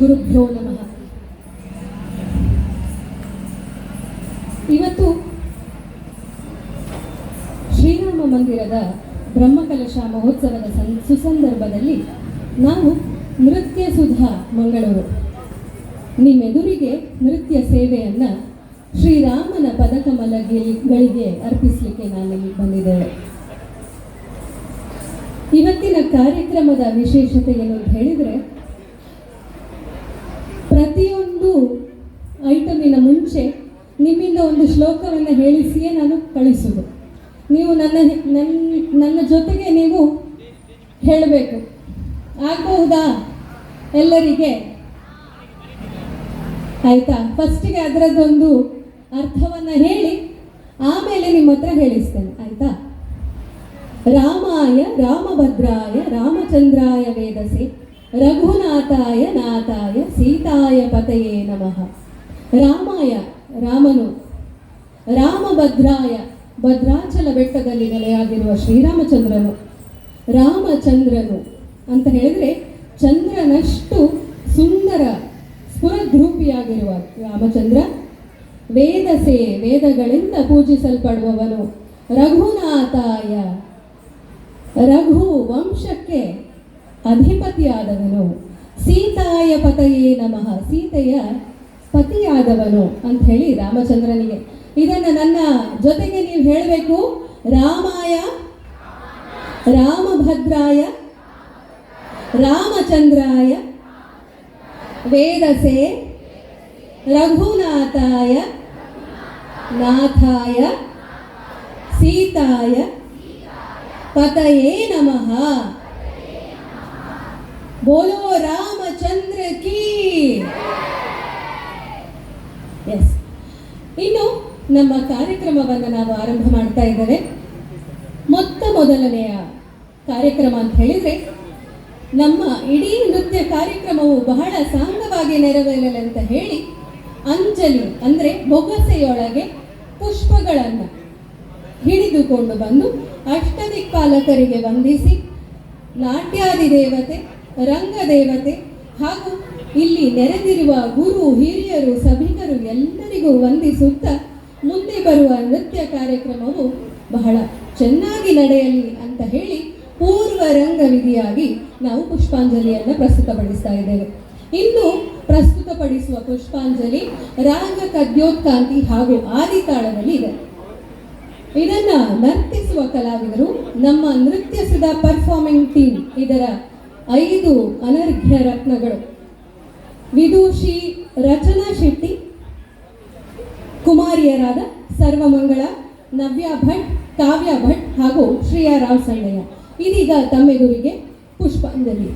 ಗುರುಭ್ಯೋ ನಮಃ. ಇವತ್ತು ಶ್ರೀರಾಮ ಮಂದಿರದ ಬ್ರಹ್ಮಕಲಶ ಮಹೋತ್ಸವದ ಸುಸಂದರ್ಭದಲ್ಲಿ ನಾವು ನೃತ್ಯ ಸುಧಾ ಮಂಗಳೂರು ನಿಮ್ಮೆದುರಿಗೆ ನೃತ್ಯ ಸೇವೆಯನ್ನು ಶ್ರೀರಾಮನ ಪದಕಮಲಗಳಿಗೆ ಅರ್ಪಿಸಲಿಕ್ಕೆ ನಾನಿಲ್ಲಿ ಬಂದಿದ್ದೇವೆ. ಇವತ್ತಿನ ಕಾರ್ಯಕ್ರಮದ ವಿಶೇಷತೆ ಏನು ಅಂತ ಹೇಳಿದರೆ, ಪ್ರತಿಯೊಂದು ಐಟಮಿನ ಮುಂಚೆ ನಿಮ್ಮಿಂದ ಒಂದು ಶ್ಲೋಕವನ್ನು ಹೇಳಿಸಿಯೇ ನಾನು ಕಳಿಸುವುದು. ನೀವು ನನ್ನ ಜೊತೆಗೆ ನೀವು ಹೇಳಬೇಕು. ಆಗಬಹುದಾ ಎಲ್ಲರಿಗೆ? ಆಯಿತಾ? ಫಸ್ಟಿಗೆ ಅದರದ್ದೊಂದು ಅರ್ಥವನ್ನು ಹೇಳಿ ಆಮೇಲೆ ನಿಮ್ಮ ಹತ್ರ ಹೇಳಿಸ್ತೇನೆ, ಆಯಿತಾ? ರಾಮಾಯ ರಾಮಭದ್ರಾಯ ರಾಮಚಂದ್ರಾಯ ವೇದಸೆ ರಘುನಾಥಾಯ ನಾಥಾಯ ಸೀತಾಯ ಪತಯೇ ನಮಃ. ರಾಮಾಯ ರಾಮನು, ರಾಮಭದ್ರಾಯ ಭದ್ರಾಚಲ ಬೆಟ್ಟದಲ್ಲಿ ನೆಲೆಯಾಗಿರುವ ಶ್ರೀರಾಮಚಂದ್ರನು, ರಾಮಚಂದ್ರನು ಅಂತ ಹೇಳಿದರೆ ಚಂದ್ರನಷ್ಟು ಸುಂದರ ಸ್ಫುರದ್ರೂಪಿಯಾಗಿರುವ ರಾಮಚಂದ್ರ. ವೇದಸೆ ವೇದಗಳಿಂದ ಪೂಜಿಸಲ್ಪಡುವವನು. ರಘುನಾಥಾಯ ರಘು ವಂಶಕ್ಕೆ ಅಧಿಪತಿಯಾದವನು. ಸೀತಾಯ ಪತಯೇ ನಮಃ ಸೀತೆಯ ಪತಿಯಾದವನು ಅಂತ ಹೇಳಿ ರಾಮಚಂದ್ರನಿಗೆ. ಇದನ್ನು ನನ್ನ ಜೊತೆಗೆ ನೀವು ಹೇಳಬೇಕು. ರಾಮಾಯ ರಾಮಭದ್ರಾಯ ರಾಮಚಂದ್ರಾಯ ವೇದಸೆ ರಘುನಾಥಾಯ ನಾಥಾಯ ಸೀತಾಯ ಪತಯೇ ನಮಃ. ಬೋಲೋ ರಾಮಚಂದ್ರ ಕೀ. ಎಸ್, ಇನ್ನು ನಮ್ಮ ಕಾರ್ಯಕ್ರಮವನ್ನು ನಾವು ಆರಂಭ ಮಾಡ್ತಾ ಇದ್ದೇವೆ. ಮೊದಲನೆಯ ಕಾರ್ಯಕ್ರಮ ಅಂತ ಹೇಳಿದರೆ, ನಮ್ಮ ಇಡೀ ನೃತ್ಯ ಕಾರ್ಯಕ್ರಮವು ಬಹಳ ಸಾಂಗವಾಗಿ ನೆರವೇರಲಿ ಅಂತ ಹೇಳಿ ಅಂಜಲಿ ಅಂದರೆ ಬೊಗಸೆಯೊಳಗೆ ಪುಷ್ಪಗಳನ್ನು ಹಿಡಿದುಕೊಂಡು ಬಂದು ಅಷ್ಟದಿಕ್ಪಾಲಕರಿಗೆ ವಂದಿಸಿ, ನಾಟ್ಯಾದಿ ದೇವತೆ, ರಂಗದೇವತೆ ಹಾಗೂ ಇಲ್ಲಿ ನೆರೆದಿರುವ ಗುರು ಹಿರಿಯರು ಸಭಿಕರು ಎಲ್ಲರಿಗೂ ವಂದಿಸುತ್ತಾ ಮುಂದೆ ಬರುವ ನೃತ್ಯ ಕಾರ್ಯಕ್ರಮವು ಬಹಳ ಚೆನ್ನಾಗಿ ನಡೆಯಲಿ ಅಂತ ಹೇಳಿ ಪೂರ್ವ ರಂಗ ವಿಧಿಯಾಗಿ ನಾವು ಪುಷ್ಪಾಂಜಲಿಯನ್ನು ಪ್ರಸ್ತುತಪಡಿಸ್ತಾ ಇದ್ದೇವೆ. ಇಂದು ಪ್ರಸ್ತುತಪಡಿಸುವ ಪುಷ್ಪಾಂಜಲಿ ರಾಗ ಕದ್ಯೋತ್ಕಾಂತಿ ಹಾಗೂ ಆದಿತಾಳದಲ್ಲಿ ಇದೆ. ಇದನ್ನ ನರ್ತಿಸುವ ಕಲಾವಿದರು ನಮ್ಮ ನೃತ್ಯ ಸುಧಾ ಪರ್ಫಾರ್ಮಿಂಗ್ ಟೀಮ್. ಇದರ 5 ಅನರ್ಘ್ಯ ರತ್ನಗಳು: ವಿದೂಷಿ ರಚನಾ ಶೆಟ್ಟಿ, ಕುಮಾರಿಯರಾದ ಸರ್ವಮಂಗಳ, ನವ್ಯ ಭಟ್, ಕಾವ್ಯ ಭಟ್ ಹಾಗೂ ಶ್ರೇಯಾ ರಾವ್ ಸಣ್ಣಯ್ಯ. ಇದೀಗ ತಮ್ಮೆದುರಿಗೆ ಪುಷ್ಪಾಂಜಲಿ.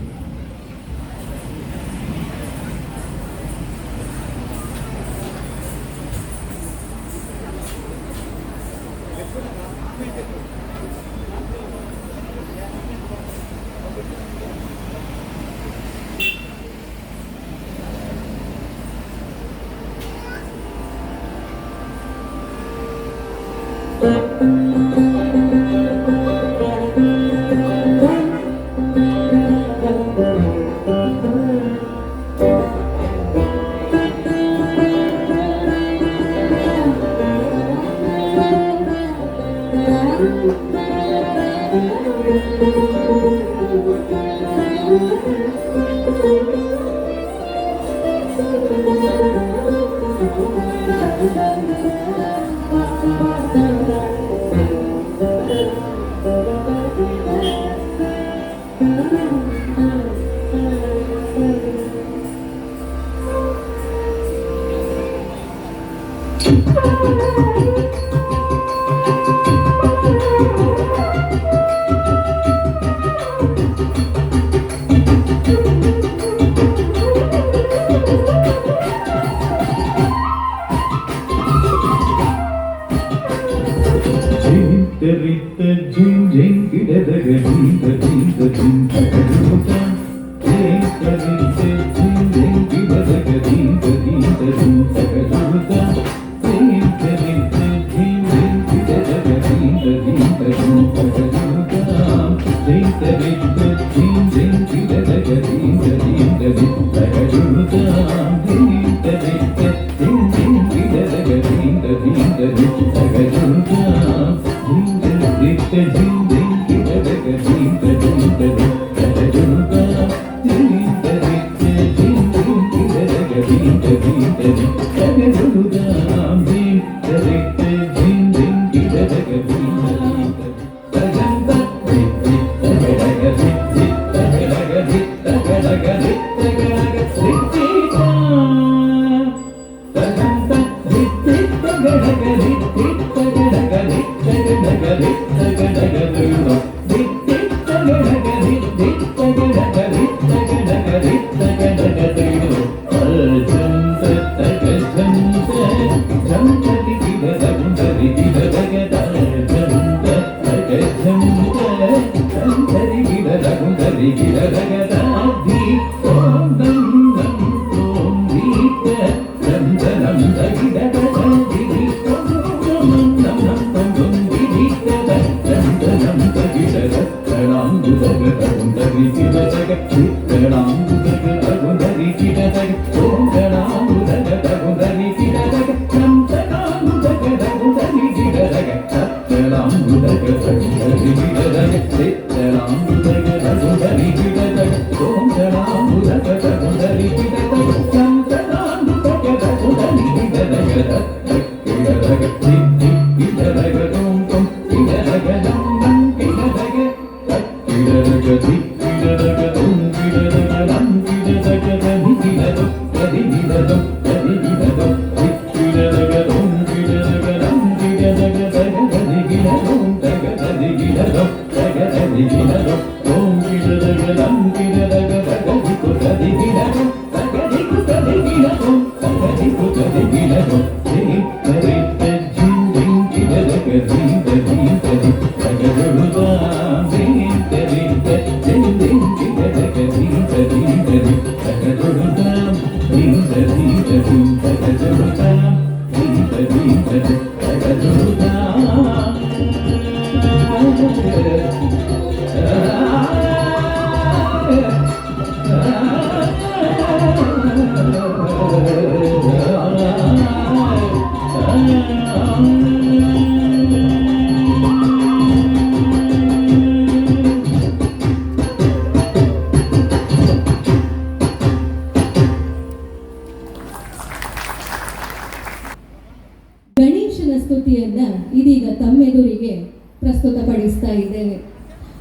ಗಣೇಶನ ಸ್ತುತಿಯನ್ನ ಇದೀಗ ತಮ್ಮೆದುರಿಗೆ ಪ್ರಸ್ತುತಪಡಿಸ್ತಾ ಇದ್ದೇವೆ.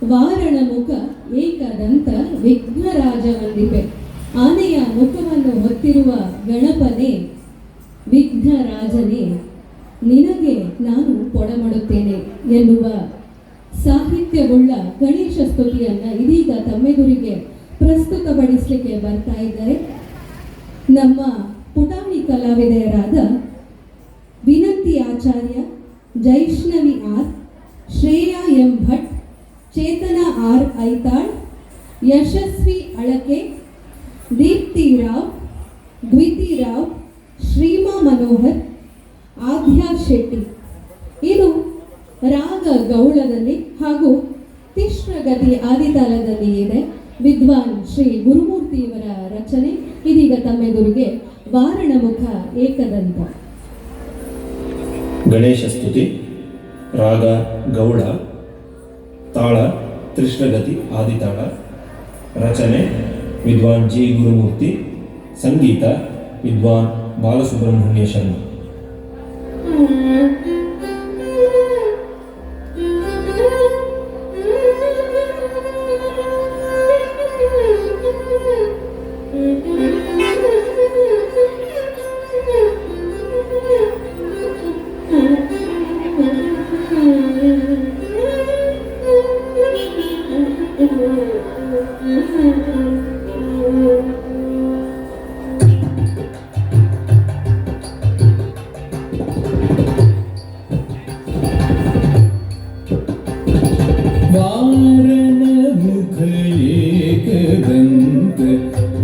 ವಾರಣ ಮುಖ ಏಕದಂತ ವಿಘ್ನರಾಜ ವಂದಿಪೆ. ಆನೆಯ ಮುಖವನ್ನು ಹೊತ್ತಿರುವ ಗಣಪನೇ, ವಿಘ್ನರಾಜನೇ, ನಿನಗೆ ನಾನು ಕೊಡಮಾಡುತ್ತೇನೆ ಎನ್ನುವ ಸಾಹಿತ್ಯವುಳ್ಳ ಗಣೇಶ ಸ್ತುತಿಯನ್ನ ಇದೀಗ ತಮ್ಮೆದುರಿಗೆ ಪ್ರಸ್ತುತಪಡಿಸಲಿಕ್ಕೆ ಬರ್ತಾ ಇದ್ದಾರೆ ನಮ್ಮ ಪುಟಾಣಿ ಕಲಾವಿದೆಯರಾದ ವಿನಂತಿ ಆಚಾರ್ಯ, ಜೈಷ್ಣವಿ ಆರ್, ಶ್ರೇಯಾ ಎಂ ಭಟ್, ಚೇತನ ಆರ್ ಐತಾಳ್, ಯಶಸ್ವಿ ಅಳಕೆ, ದೀಪ್ತಿ ರಾವ್, ದ್ವಿತಿ ರಾವ್, ಶ್ರೀಮಾ ಮನೋಹರ್, ಆದ್ಯಾ ಶೆಟ್ಟಿ. ಇದು ರಾಗ ಗೌಳದಲ್ಲಿ ಹಾಗೂ ತಿಶ್ರಗತಿ ಆದಿತಾಳದಲ್ಲಿ ಇದೆ. ವಿದ್ವಾನ್ ಶ್ರೀ ಗುರುಮೂರ್ತಿಯವರ ರಚನೆ. ಇದೀಗ ತಮ್ಮೆದುರಿಗೆ ವಾರಣಮುಖ ಏಕದಂತ. ಗಣೇಶ ಸ್ತುತಿ. ರಾಗ ಗೌಳ, ತಾಳ ತ್ರಿಶ್ರಗತಿ ಆದಿತಾಳ, ರಚನೆ ವಿದ್ವಾನ್ ಜಿ ಗುರುಮೂರ್ತಿ, ಸಂಗೀತ ವಿದ್ವಾನ್ ಬಾಲಸುಬ್ರಹ್ಮಣ್ಯ ಶರ್ಮಾ.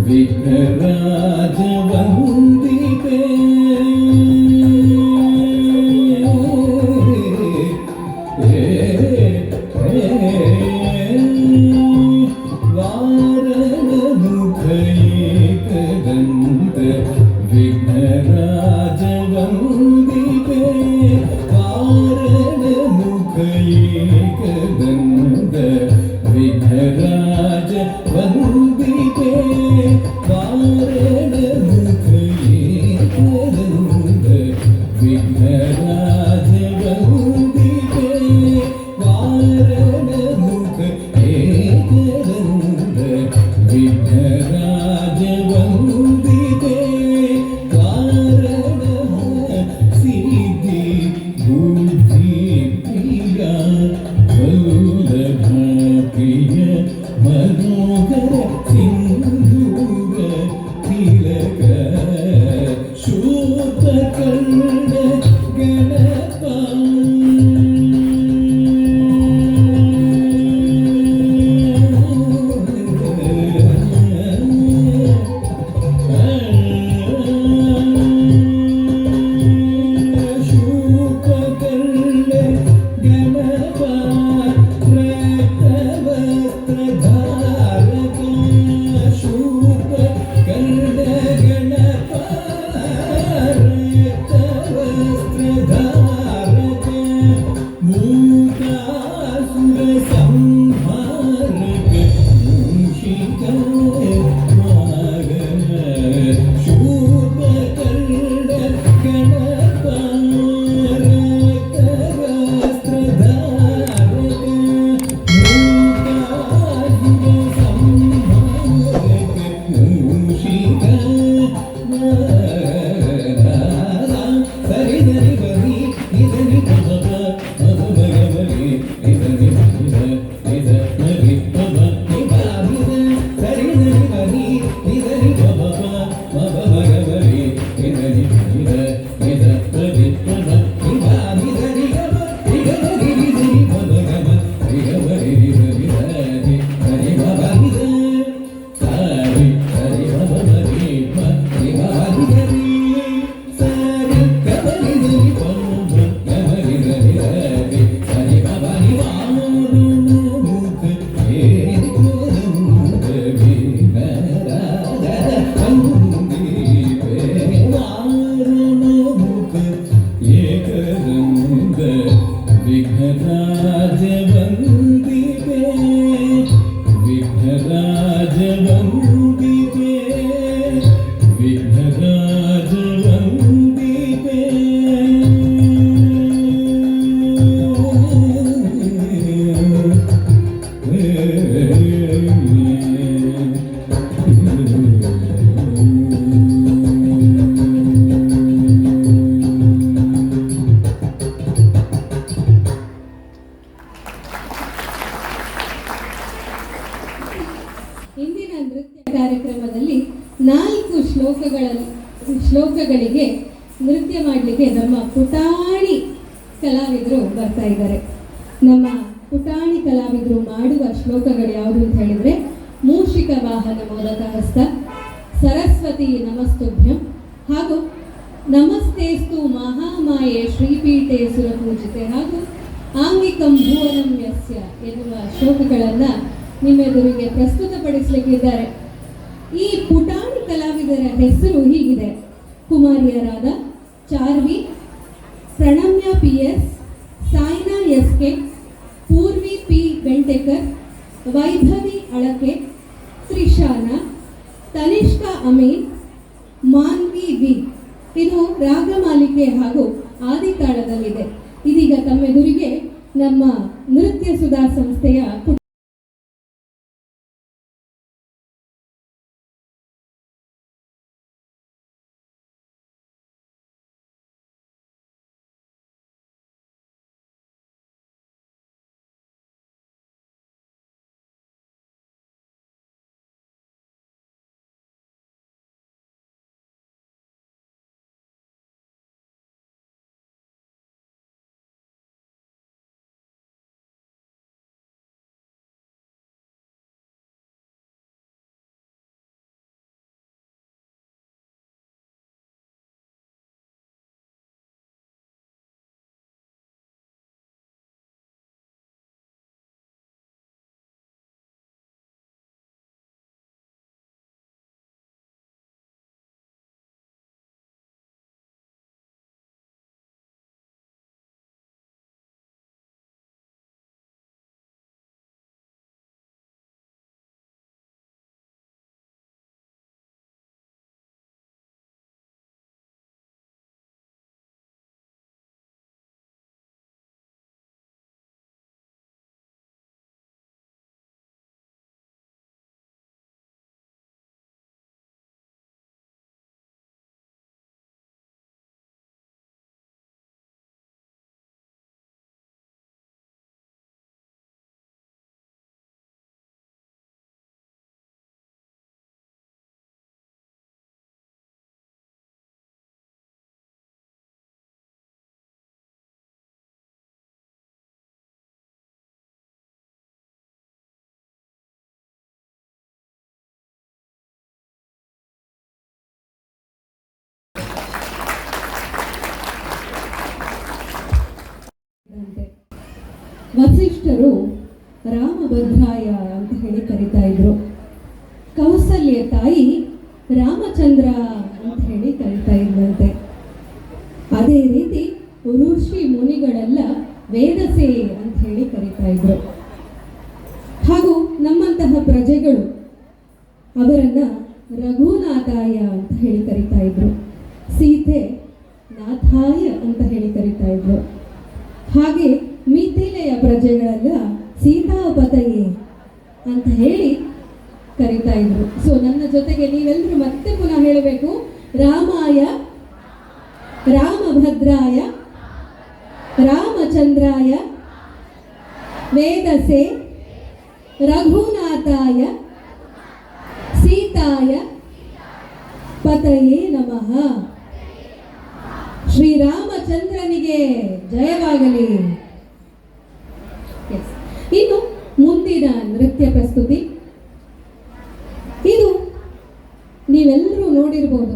विघ्नराज वंदिते ವಾರಣಮುಖ ಏಕರಂಗ ವಿಘ್ನರಾಜ ವಂದಿತೆ ವಿಘ್ನರಾಜ ವಂದಿತೆ ವಿಘ್ನರಾಜ ವಂದಿತೆ ಇಂದಿನ ನೃತ್ಯ ಕಾರ್ಯಕ್ರಮದಲ್ಲಿ 4 ಶ್ಲೋಕಗಳಿಗೆ ನೃತ್ಯ ಮಾಡಲಿಕ್ಕೆ ನಮ್ಮ ಪುಟಾಣಿ ಕಲಾವಿದರು ಬರ್ತಾ ಇದ್ದಾರೆ. ನಮ್ಮ ಪುಟಾಣಿ ಕಲಾವಿದರು ಮಾಡುವ ಶ್ಲೋಕಗಳು ಯಾವುದು ಅಂತ ಹೇಳಿದ್ರೆ, ಮೂಷಿಕ ವಾಹನ ಮೋದಕ ಹಸ್ತ, ಸರಸ್ವತಿ ನಮಸ್ತುಭ್ಯಂ ಹಾಗೂ ನಮಸ್ತೇಸ್ತು ಮಹಾಮಾಯೆ ಶ್ರೀಪೀಠೆ ಸುರಪೂಜಿತೆ ಹಾಗೂ ಆಂಗಿಕಂ ಭುವನಂ ಯಸ್ಯ ಎನ್ನುವ ಶ್ಲೋಕಗಳನ್ನು ನಿಮ್ಮೆದುರಿಗೆ ಪ್ರಸ್ತುತಪಡಿಸಲಿಕ್ಕಿದ್ದಾರೆ. ಈ ಪುಟಾಣಿ ಕಲಾವಿದರ ಹೆಸರು ಹೀಗಿದೆ: ಕುಮಾರಿಯರಾದ Charvi, Pranamya PS, Saina SK, Poorvi P Bentekar, Vaibhavi Alake, Trishana, Tanishka Ameen, Manvi V. ಇದು ರಾಗಮಾಲಿಕೆ ಹಾಗೂ ಆದಿತಾಳದಲ್ಲಿದೆ. ಇದೀಗ ತಮ್ಮೆದುರಿಗೆ ನಮ್ಮ ನೃತ್ಯ ಸುಧಾ ಸಂಸ್ಥೆಯ ವಸಿಷ್ಠರು ರಾಮಭದ್ರಾಯ ಅಂತ ಹೇಳಿ ಕರೀತಾ ಇದ್ರು. ಕೌಸಲ್ಯ ತಾಯಿ ರಾಮಚಂದ್ರ ಅಂತ ಹೇಳಿ ಕರೀತಾ ಇದ್ದಂತೆ. ಅದೇ ರೀತಿ ಋಷಿ ಮುನಿಗಳೆಲ್ಲ ವೇದಸೆ ಅಂತ ಹೇಳಿ ಕರೀತಾ ಇದ್ರು. ಹಾಗೂ ನಮ್ಮಂತಹ ಪ್ರಜೆಗಳು ಅವರನ್ನ ರಘುನಾಥಾಯ ಅಂತ ಹೇಳಿ ಕರೀತಾ ಇದ್ರು. ಸೀತೆ ನಾಥಾಯ ಅಂತ ಹೇಳಿ ಕರೀತಾ ಇದ್ರು. ಹಾಗೆ ಮಿಥಿಲೆಯ ಪ್ರಜೆಗಳೆಲ್ಲ ಸೀತಾಪತಯೇ ಅಂತ ಹೇಳಿ ಕರೀತಾ ಇದ್ರು. ಸೊ ನನ್ನ ಜೊತೆಗೆ ನೀವೆಲ್ಲರೂ ಮತ್ತೆ ಪುನಃ ಹೇಳಬೇಕು: ರಾಮಾಯ, ರಾಮಭದ್ರಾಯ, ರಾಮಚಂದ್ರಾಯ, ವೇದಸೆ, ರಘುನಾಥಾಯ, ಸೀತಾಯ ಪತಯೇ ನಮಃ. ಶ್ರೀರಾಮಚಂದ್ರನಿಗೆ ಜಯವಾಗಲಿ. ಇನ್ನು ಮುಂದಿನ ನೃತ್ಯ ಪ್ರಸ್ತುತಿ ಇದು ನೀವೆಲ್ಲರೂ ನೋಡಿರ್ಬೋದು.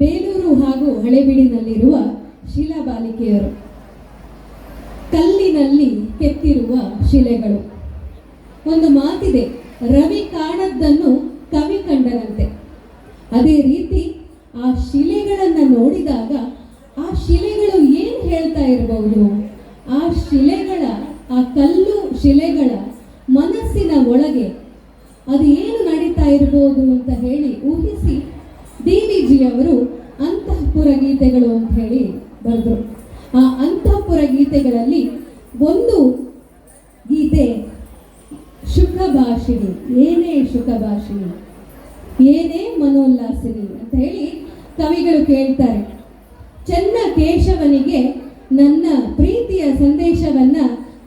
ಬೇಲೂರು ಹಾಗೂ ಹಳೆಬೀಡಿನಲ್ಲಿರುವ ಶಿಲಾಬಾಲಿಕೆಯರು, ಕಲ್ಲಿನಲ್ಲಿ ಕೆತ್ತಿರುವ ಶಿಲೆಗಳು. ಒಂದು ಮಾತಿದೆ: ರವಿ ಕಾಣದ್ದನ್ನು ಕವಿ ಕಂಡನಂತೆ. ಅದೇ ರೀತಿ ಆ ಶಿಲೆಗಳನ್ನು ನೋಡಿದಾಗ ಆ ಶಿಲೆಗಳು ಏನು ಹೇಳ್ತಾ ಇರಬಹುದು, ಆ ಶಿಲೆಗಳ, ಆ ಕಲ್ಲು ಶಿಲೆಗಳ ಮನಸ್ಸಿನ ಒಳಗೆ ಅದು ಏನು ನಡೀತಾ ಇರಬಹುದು ಅಂತ ಹೇಳಿ ಊಹಿಸಿ DVG ಅವರು ಅಂತಃಪುರ ಗೀತೆಗಳು ಅಂತ ಹೇಳಿ ಬರೆದರು. ಆ ಅಂತಃಪುರ ಗೀತೆಗಳಲ್ಲಿ ಒಂದು ಗೀತೆ ಶುಕಭಾಷಿಣಿ, ಏನೇ ಶುಕಭಾಷಿಣಿ, ಏನೇ ಮನೋಲ್ಲಾಸಿನಿ ಅಂತ ಹೇಳಿ ಕವಿಗಳು ಕೇಳ್ತಾರೆ. ಚೆನ್ನ ಕೇಶವನಿಗೆ ನನ್ನ ಪ್ರೀತಿಯ ಸಂದೇಶವನ್ನ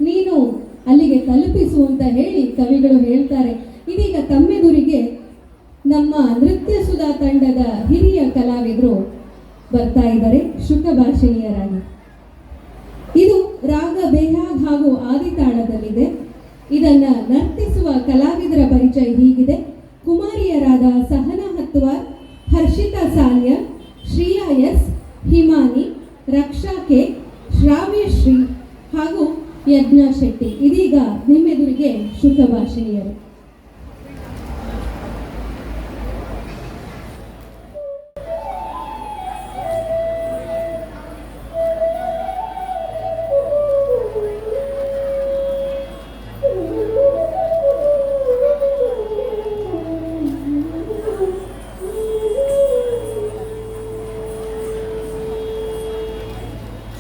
ನೀನು ಅಲ್ಲಿಗೆ ತಲುಪಿಸು ಅಂತ ಹೇಳಿ ಕವಿಗಳು ಹೇಳ್ತಾರೆ. ಇದೀಗ ತಮ್ಮೆದುರಿಗೆ ನಮ್ಮ ನೃತ್ಯ ಸುಧಾ ತಂಡದ ಹಿರಿಯ ಕಲಾವಿದರು ಬರ್ತಾ ಇದ್ದಾರೆ ಶುಕಭಾಷಿಣಿಯರಾಗಿ. ಇದು ರಾಗ ಬೇಹಾಗ್ ಹಾಗೂ ಆದಿತಾಳದಲ್ಲಿದೆ. ಇದನ್ನ ನರ್ತಿಸುವ ಕಲಾವಿದರ ಪರಿಚಯ ಹೀಗಿದೆ. ಕುಮಾರಿಯರಾದ ಸಹನಾ ಹತ್ವಾರ್, ಹರ್ಷಿತಾ ಸಾನ್ಯ, ಶ್ರೀಯಾ ಎಸ್, ಹಿಮಾನಿ, ರಕ್ಷಾ ಕೆ, ಶ್ರಾವ್ಯಶ್ರೀ ಹಾಗೂ ಯಜ್ಞಾ ಶೆಟ್ಟಿ. ಇದೀಗ ನಿಮ್ಮೆದುರಿಗೆ ಶುಕಭಾಷಿಣಿಯರು.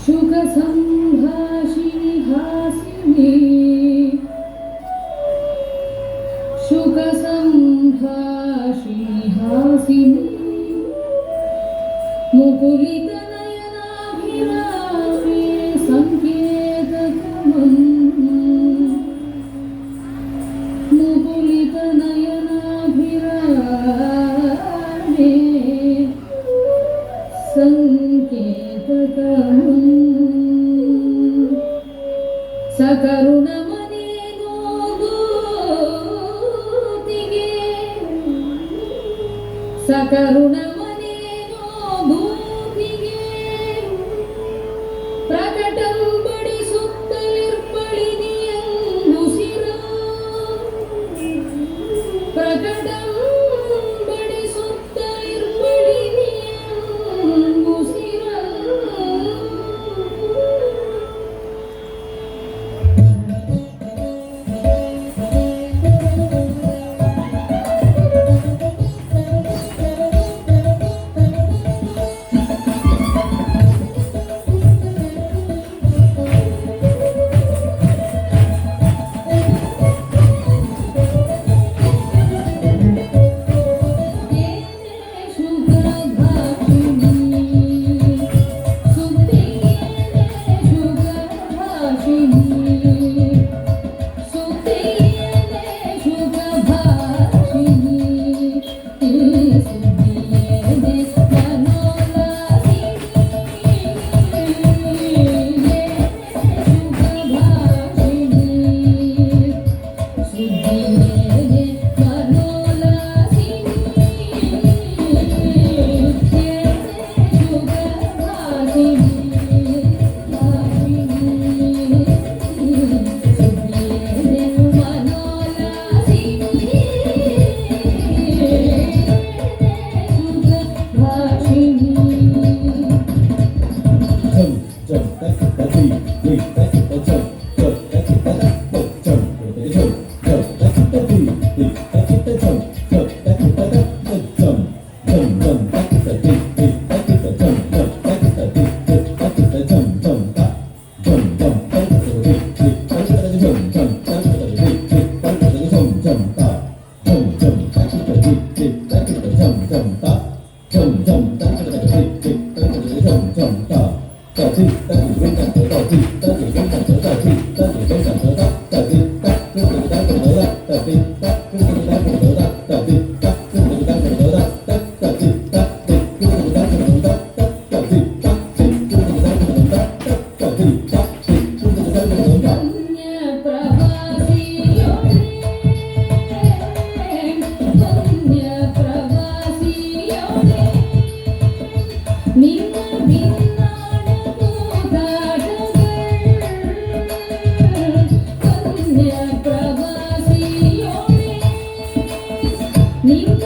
शुक संभाषिणी हासिनी, शुक संभाषिणी हासिनी, मुकुलित नयनाभिरामे संकेतकमं, मुकुलित नयनाभिरामे संकेतकमं, सकरुणमनेनो भूतिगे, सकरुणमनेनो भूतिगे, प्रकटं बडिसुत्तलिर्पळिनियन्नुसिरा, प्रकटं बडिसुत्तलिर्पळिनियन्नुसिरा. ನಿನ್ನ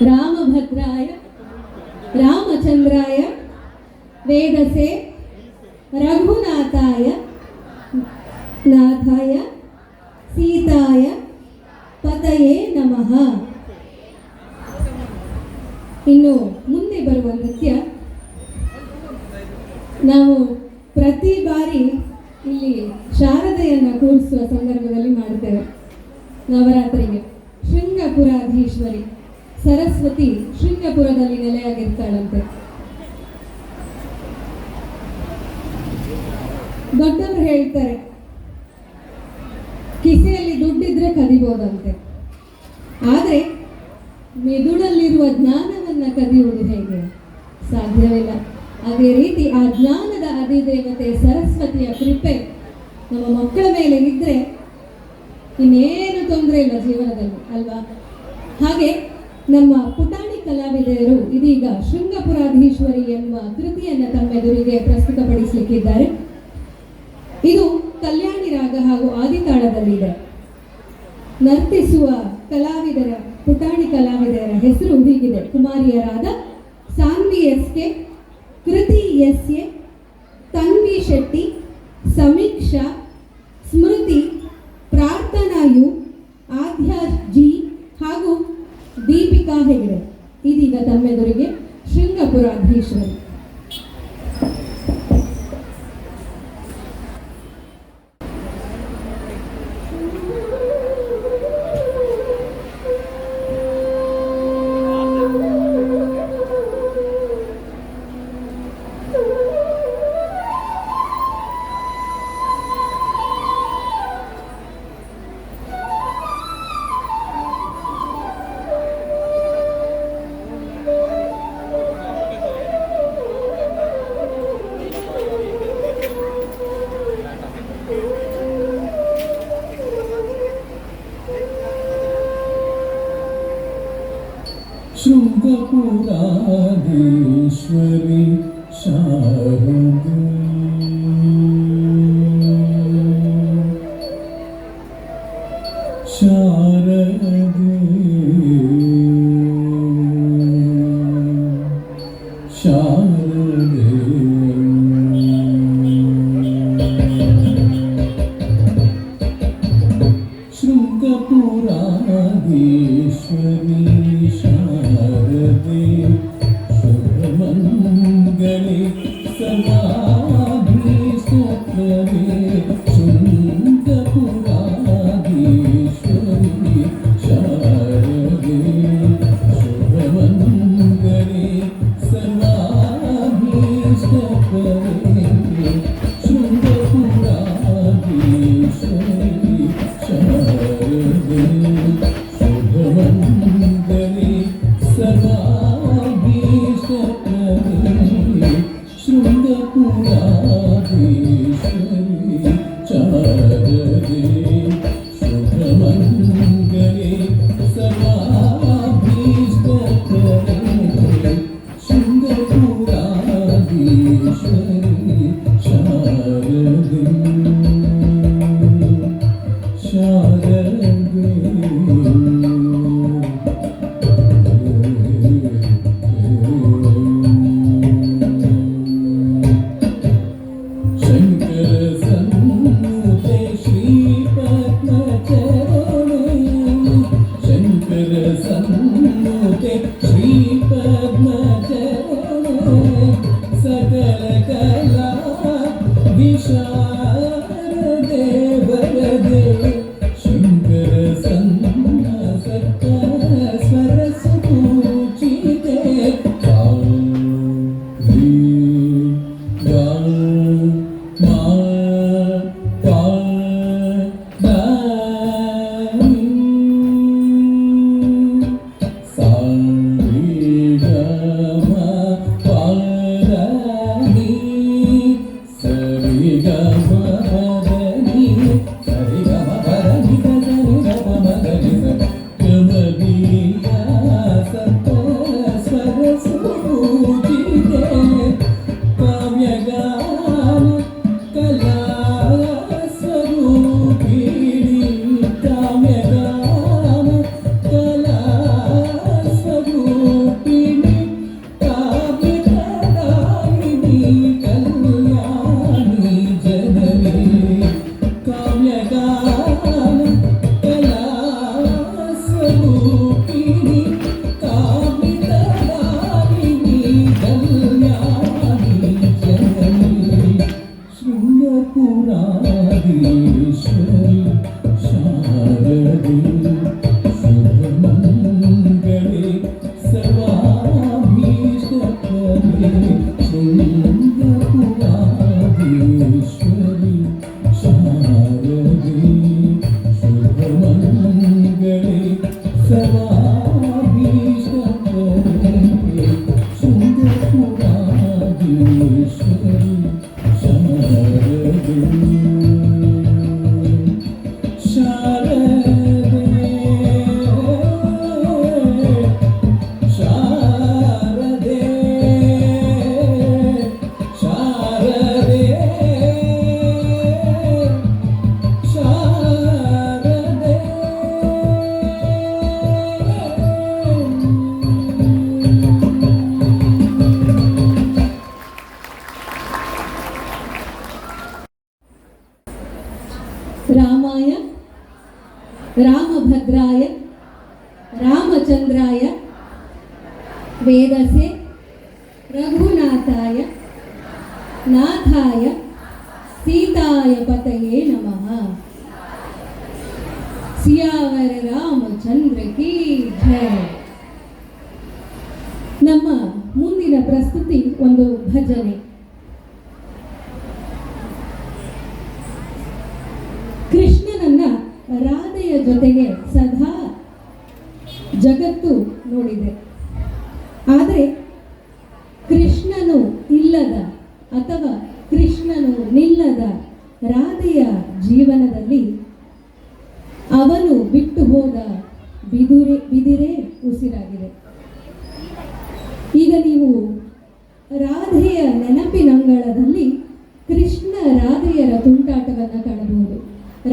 ರಾಮಭದ್ರಾಯ ರಾಮಚಂದ್ರಾಯ ವೇದಸೆ ರಘುನಾಥಾಯ ನಾಥಾಯ ಸೀತಾಯ ಪತಯೇ ನಮಃ. ಇನ್ನು ಮುಂದೆ ಬರುವ ನೃತ್ಯ ನಾವು ಪ್ರತಿ ಬಾರಿ ಇಲ್ಲಿ ಶಾರದೆಯನ್ನು ಕೂರಿಸುವ ಸಂದರ್ಭದಲ್ಲಿ ಮಾಡುತ್ತೇವೆ. ನವರಾತ್ರಿಗೆ ಶೃಂಗಪುರಾಧೀಶ್ವರಿ ಸರಸ್ವತಿ ಶೃಂಗಪುರದಲ್ಲಿ ನೆಲೆಯಾಗಿರ್ತಾಳಂತೆ. ದೊಡ್ಡವರು ಹೇಳ್ತಾರೆ ಕಿಸೆಯಲ್ಲಿ ದುಡ್ಡಿದ್ರೆ ಕದಿಬೋದಂತೆ, ಆದರೆ ಮೆದುಳಲ್ಲಿರುವ ಜ್ಞಾನವನ್ನ ಕದಿಯುವುದು ಹೇಗೆ? ಸಾಧ್ಯವಿಲ್ಲ. ಅದೇ ರೀತಿ ಆ ಜ್ಞಾನದ ಅಧಿದೇವತೆ ಸರಸ್ವತಿಯ ಕೃಪೆ ನಮ್ಮ ಮಕ್ಕಳ ಮೇಲೆ ಇದ್ರೆ ಇನ್ನೇನು ತೊಂದರೆ ಇಲ್ಲ ಜೀವನದಲ್ಲಿ, ಅಲ್ವಾ? ಹಾಗೆ ನಮ್ಮ ಪುಟಾಣಿ ಕಲಾವಿದೆಯರು ಇದೀಗ ಶೃಂಗಪುರಾಧೀಶ್ವರಿ ಎಂಬ ಕೃತಿಯನ್ನು ತಮ್ಮೆದುರಿಗೆ ಪ್ರಸ್ತುತಪಡಿಸಲಿಕ್ಕಿದ್ದಾರೆ. ಇದು ಕಲ್ಯಾಣಿ ರಾಗ ಹಾಗೂ ಆದಿತಾಳದಲ್ಲಿದೆ. ನರ್ತಿಸುವ ಕಲಾವಿದರ ಪುಟಾಣಿ ಕಲಾವಿದರ ಹೆಸರು ಹೀಗಿದೆ: ಕುಮಾರಿಯರಾದ ಸಾನ್ವಿ ಎಸ್ಕೆ, ಕೃತಿ ಎಸ್ಎ, ತನ್ವಿ ಶೆಟ್ಟಿ, ಸಮೀಕ್ಷಾ, ಸ್ಮೃತಿ, ಪ್ರಾರ್ಥನಾ ಯು, ಆದ್ಯಾ ಜಿ ಹಾಗೂ ದೀಪಿಕಾ ಹೆಗಡೆ. ಇದೀಗ ತಮ್ಮೆದುರಿಗೆ ಶೃಂಗಪುರಾಧೀಶ್ವರಿ. ಶೃಂಗಪುರಾಧೀಶ್ವರಿ ಶಾರದೆ ಶಾರದೆ ಶಾರದೆ ಶೃಂಗಪುರಾಧೀಶ್ವರಿ ಶಾರದೆ ಶುಭಮಂಗಳೆ ಸದಾಭೀಷ್ಟಪ್ರಭೆ ಶೃಂಗಪುರಾಧೀಶ್ವರಿ ಶಾರದೆ ಶುಭಮಂಗಳೆ ಸದಾಭೀಷ್ಟಪ್ರಭೆ ಶೃಂಗಪುರಾಧೀಶ್ವರಿ ಶಾರದೆ ಶುಭಮಂಗಳೆ ಸದಾಭೀಷ್ಟಪ್ರಭೆ ಶೃಂಗಪುರಾಧೀಶ್ವರಿ ಶಾರದೆ ಶುಭಮಂಗಳೆ ಸದಾಭೀಷ್ಟಪ್ರಭೆ ಶೃಂಗಪುರಾಧೀಶ್ವರಿ ಶಾರದೆ ಶಾರದೆ ಸ್ವರೂಪಿಣಿ ಶೃಂಗಪುರಾಧೀಶ್ವರಿ ಶಾರದೆ ಶುಭಮಂಗಳೇ ಸರ್ವಾಭೀಷ್ಟಪ್ರದೇ ಶೃಂಗಪುರಾಧೀಶ್ವರಿ ಶಾರದೆ ಶುಭಮಂಗಳೇ ಸರ್ವಾಭೀಷ್ಟಪ್ರದೇ ಶೃಂಗಪುರಾಧೀಶ್ವರಿ ಶಾರದೆ ಶಾರದೆ ಶಾರದೆ ಶಾರದೆ ಶಾರದೆ ರಾಮಾಯ ರಾಮಭದ್ರಾಯ ರಾಮಚಂದ್ರಾಯ ವೇದಸೆ ರಘುನಾಥಾಯ ನಾಥಾಯ ಸೀತಾಯ ಪತಯೇ ನಮಃ. ಸಿಯಾವರ ರಾಮಚಂದ್ರ ಕೀ ಜಯ. ನಮ್ಮ ಮುಂದಿನ ಪ್ರಸ್ತುತಿ ಒಂದು ಭಜನೆ. ಕೃಷ್ಣನನ್ನ ರಾಧೆಯ ಜೊತೆಗೆ ಸದಾ ಜಗತ್ತು ನೋಡಿದೆ. ಆದರೆ ಕೃಷ್ಣನು ಇಲ್ಲದ ಅಥವಾ ಕೃಷ್ಣನು ನಿಲ್ಲದ ರಾಧೆಯ ಜೀವನದಲ್ಲಿ ಅವನು ಬಿಟ್ಟು ಹೋದ ಬಿದಿರೇ ಉಸಿರಾಗಿದೆ. ಈಗ ನೀವು ರಾಧೆಯ ನೆನಪಿನಂಗಳದಲ್ಲಿ ಕೃಷ್ಣ ರಾಧೆಯರ ತುಂಟಾಟವನ್ನು ಕಾಣಬಹುದು.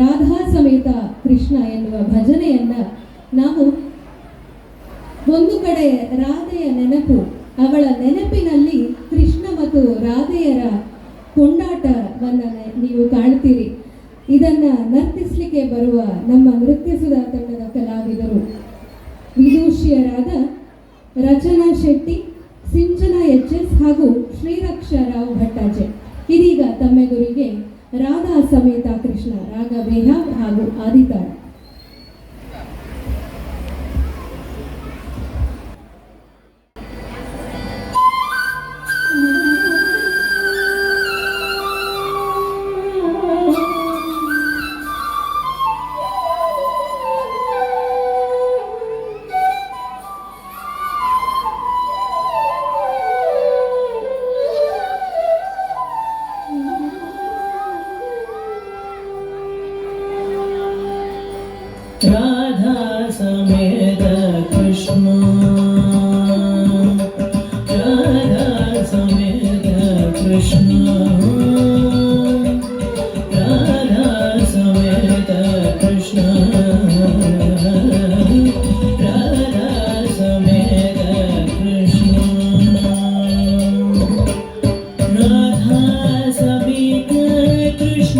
ರಾಧಾ ಸಮೇತ ಕೃಷ್ಣ ಎನ್ನುವ ಭಜನೆಯನ್ನ ನಾವು ಒಂದು ಕಡೆ ರಾಧೆಯ ನೆನಪು, ಅವಳ ನೆನಪಿನಲ್ಲಿ ಕೃಷ್ಣ ಮತ್ತು ರಾಧೆಯರ ಕೊಂಡಾಟವನ್ನ ನೀವು ಕಾಣ್ತೀರಿ. ಇದನ್ನ ನರ್ತಿಸಲಿಕ್ಕೆ ಬರುವ ನಮ್ಮ ನೃತ್ಯ ಸುಧಾ ತಂಡದ ಕಲಾವಿದರು ವಿದೂಷಿಯರಾದ ರಚನಾ ಶೆಟ್ಟಿ, ಸಿಂಚನಾ ಎಚ್.ಎಸ್. ಹಾಗೂ ಶ್ರೀರಕ್ಷಾ ರಾವ್ ಭಟ್ಟಾಜೆ ಇದೀಗ ತಮ್ಮೆದುರಿಗೆ ರಾಧಾ ಸಮೇತ ಕೃಷ್ಣ ರಾಗ ಬೇಹಾವ್ ಹಾಗೂ ಆದಿತಾಳ. राधा समेत कृष्ण राधा समेत कृष्ण राधा समेत कृष्ण राधा समेत कृष्ण राधा समेत कृष्ण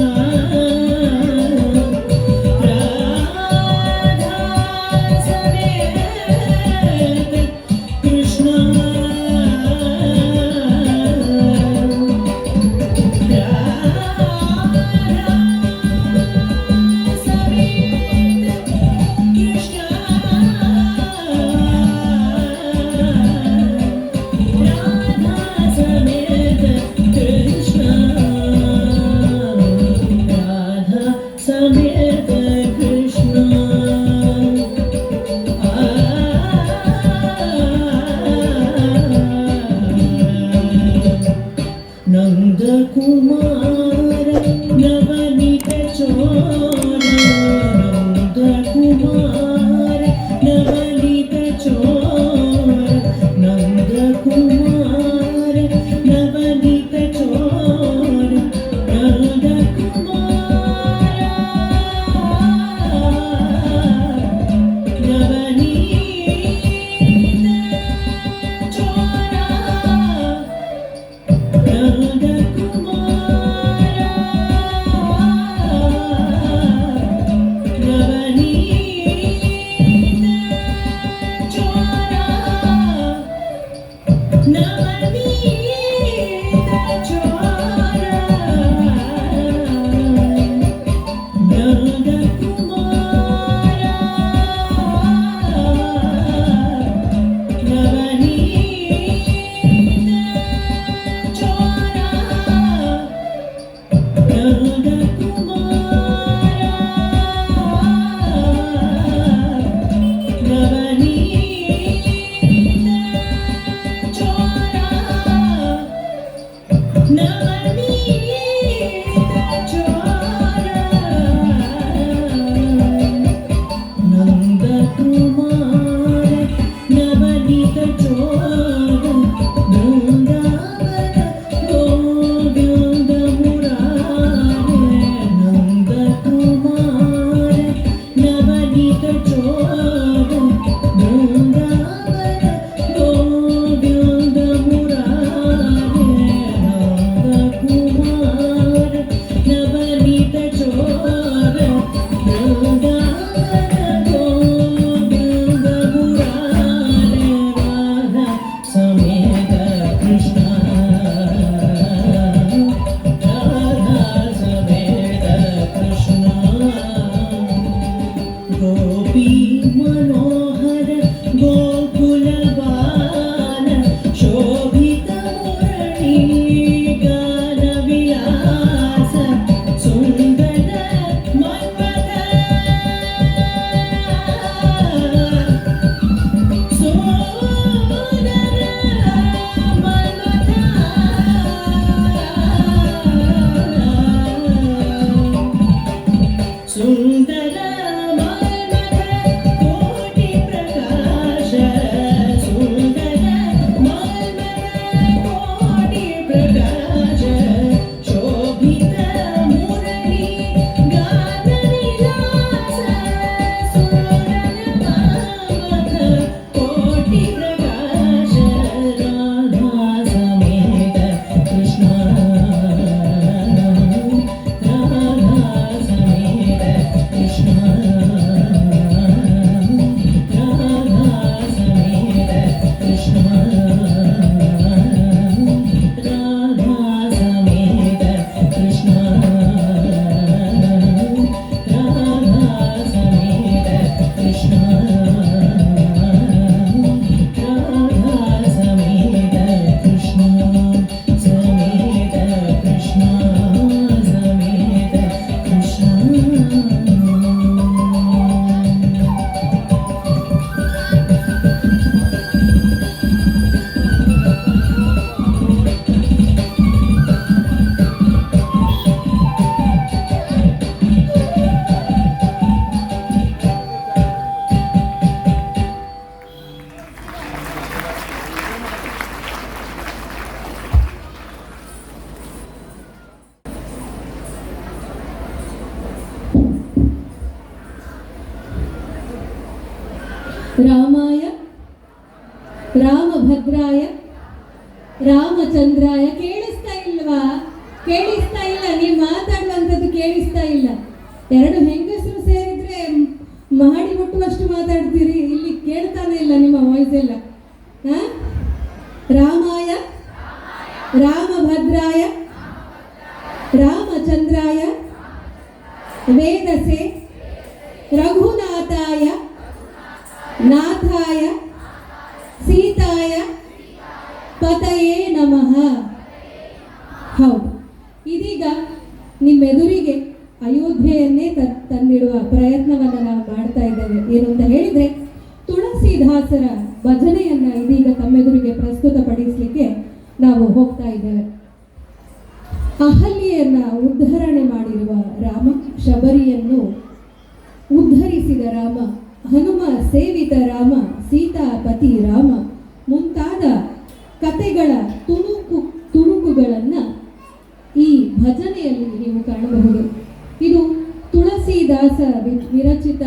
ರಾಮಾಯ ರಾಮಭದ್ರಾಯ ರಾಮಚಂದ್ರಾಯ. ಕೇಳಿಸ್ತಾ ಇಲ್ವಾ? ಕೇಳಿಸ್ತಾ ಇಲ್ಲ, ನೀವು ಮಾತಾಡುವಂಥದ್ದು ಕೇಳಿಸ್ತಾ ಇಲ್ಲ. ಎರಡು ಹೆಂಗಸರು ಸೇರಿದ್ರೆ ಮಾಡಿ ಮುಟ್ಟುವಷ್ಟು ಮಾತಾಡ್ತೀರಿ, ಇಲ್ಲಿ ಕೇಳ್ತಾನೆ ಇಲ್ಲ ನಿಮ್ಮ ವಾಯ್ಸ್ ಎಲ್ಲ. ರಾಮಾಯ ರಾಮಭದ್ರಾಯ ರಾಮಚಂದ್ರಾಯ ವೇದಸೆ ರಘುನಾಥಾಯ ನಾಥಾಯ ಸೀತಾಯ ಪತಯೇ ನಮಃ. ಹೌದು, ಇದೀಗ ನಿಮ್ಮೆದುರಿಗೆ ಅಯೋಧ್ಯೆಯನ್ನೇ ತಂದಿಡುವ ಪ್ರಯತ್ನವನ್ನು ನಾವು ಮಾಡ್ತಾ ಇದ್ದೇವೆ. ಏನು ಅಂತ ಹೇಳಿದ್ರೆ, ತುಳಸಿದಾಸರ ಭಜನೆಯನ್ನ ಇದೀಗ ತಮ್ಮೆದುರಿಗೆ ಪ್ರಸ್ತುತಪಡಿಸಲಿಕ್ಕೆ ನಾವು ಹೋಗ್ತಾ ಇದ್ದೇವೆ. ಅಹಲ್ಯೆಯನ್ನ ಉದ್ಧರಣೆ ಮಾಡಿರುವ ರಾಮ, ಶಬರಿಯನ್ನು ಉದ್ಧರಿಸಿದ ರಾಮ, ಹನುಮ ಸೇವಿತ ರಾಮ, ಸೀತಾಪತಿ ರಾಮ ಮುಂತಾದ ಕತೆಗಳ ತುಣುಕುಗಳನ್ನ ಈ ಭಜನೆಯಲ್ಲಿ ನೀವು ಕಾಣಬಹುದು. ಇದು ತುಳಸಿದಾಸ ವಿರಚಿತ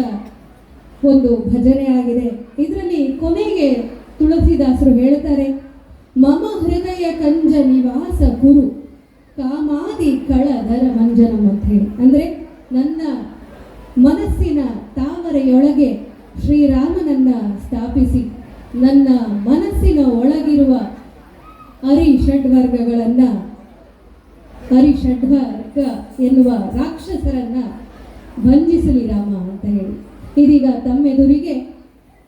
ಒಂದು ಭಜನೆ ಆಗಿದೆ. ಇದರಲ್ಲಿ ಕೊನೆಗೆ ತುಳಸಿದಾಸರು ಹೇಳ್ತಾರೆ, ಮಮ ಹೃದಯ ಕಂಜ ನಿವಾಸ ಗುರು ಕಾಮಾದಿ ಕಳಧರ ಮಂಜನಂ ಅಂತ ಹೇಳಿ. ಅಂದರೆ ನನ್ನ ಮನಸ್ಸಿನ ತಾವರೆಯೊಳಗೆ ಶ್ರೀರಾಮನನ್ನ ಸ್ಥಾಪಿಸಿ ನನ್ನ ಮನಸ್ಸಿನ ಒಳಗಿರುವ ಅರಿಷಡ್ವರ್ಗ ಎನ್ನುವ ರಾಕ್ಷಸರನ್ನ ಭಂಜಿಸಲಿ ರಾಮ ಅಂತ ಹೇಳಿ. ಇದೀಗ ತಮ್ಮೆದುರಿಗೆ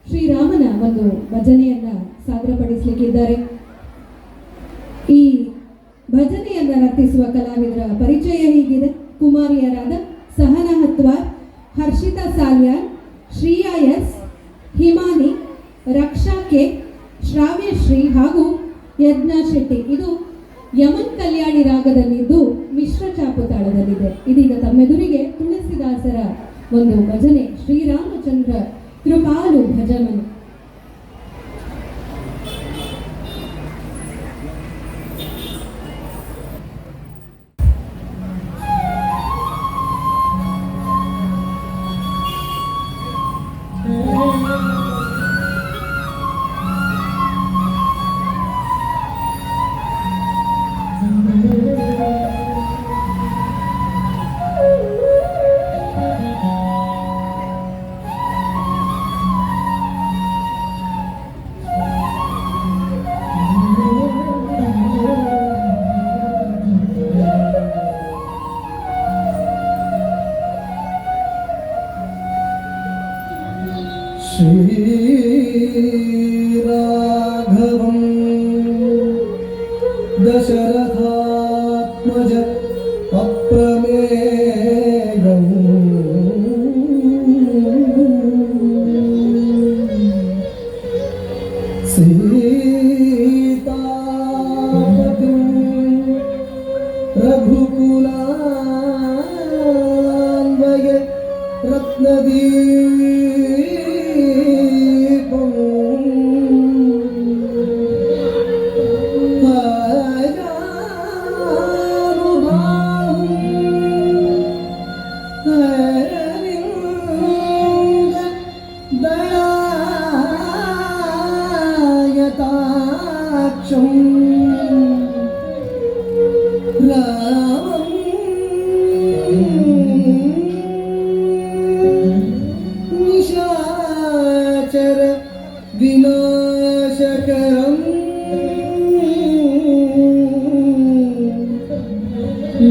ಶ್ರೀರಾಮನ ಒಂದು ಭಜನೆಯನ್ನ ಸಾದರಪಡಿಸಲಿಕ್ಕಿದ್ದಾರೆ. ಈ ಭಜನೆಯನ್ನ ನರ್ತಿಸುವ ಕಲಾವಿದರ ಪರಿಚಯ ಹೀಗಿದೆ. ಕುಮಾರಿಯರಾದ ಸಹನಾ ಹತ್ವಾರ್, ಹರ್ಷಿತಾ ಸಾಲ್ಯಾನ್, ಶ್ರೀಯಾ ಎಸ್, ಹಿಮಾನಿ, ರಕ್ಷಾ ಕೆ, ಶ್ರಾವ್ಯಶ್ರೀ ಹಾಗೂ ಯಜ್ಞಾ ಶೆಟ್ಟಿ. ಇದು ಯಮನ್ ಕಲ್ಯಾಣಿ ರಾಗದಲ್ಲಿದ್ದು ಮಿಶ್ರ ಚಾಪು ತಾಳದಲ್ಲಿದೆ. ಇದೀಗ ತಮ್ಮೆದುರಿಗೆ ತುಳಸಿದಾಸರ ಒಂದು ಭಜನೆ, ಶ್ರೀರಾಮಚಂದ್ರ ಕೃಪಾಲು ಭಜಮನೆ. श्रीराघवं दशरथात्मज अप्रमेयं सीतापतिं रघुकुलान्वय रत्नदीपं दयायताक्षं रामं निशाचर विनाशकरं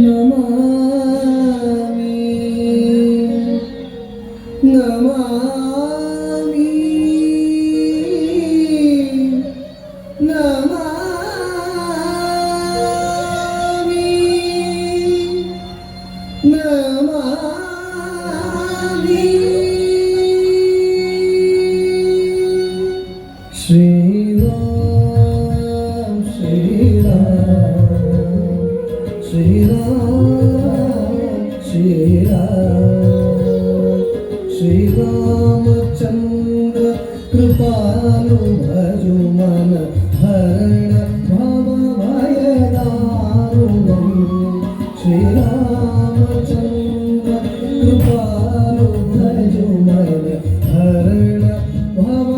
नमामि नमामि नमामि नमामि। श्रीराम श्रीराम श्रीराम श्रीराम श्रीरामचंद्र कृपालु भजु मन हरण भव भय दारुणं। श्रीरामचंद्र कृपालु भजु मन हरण भव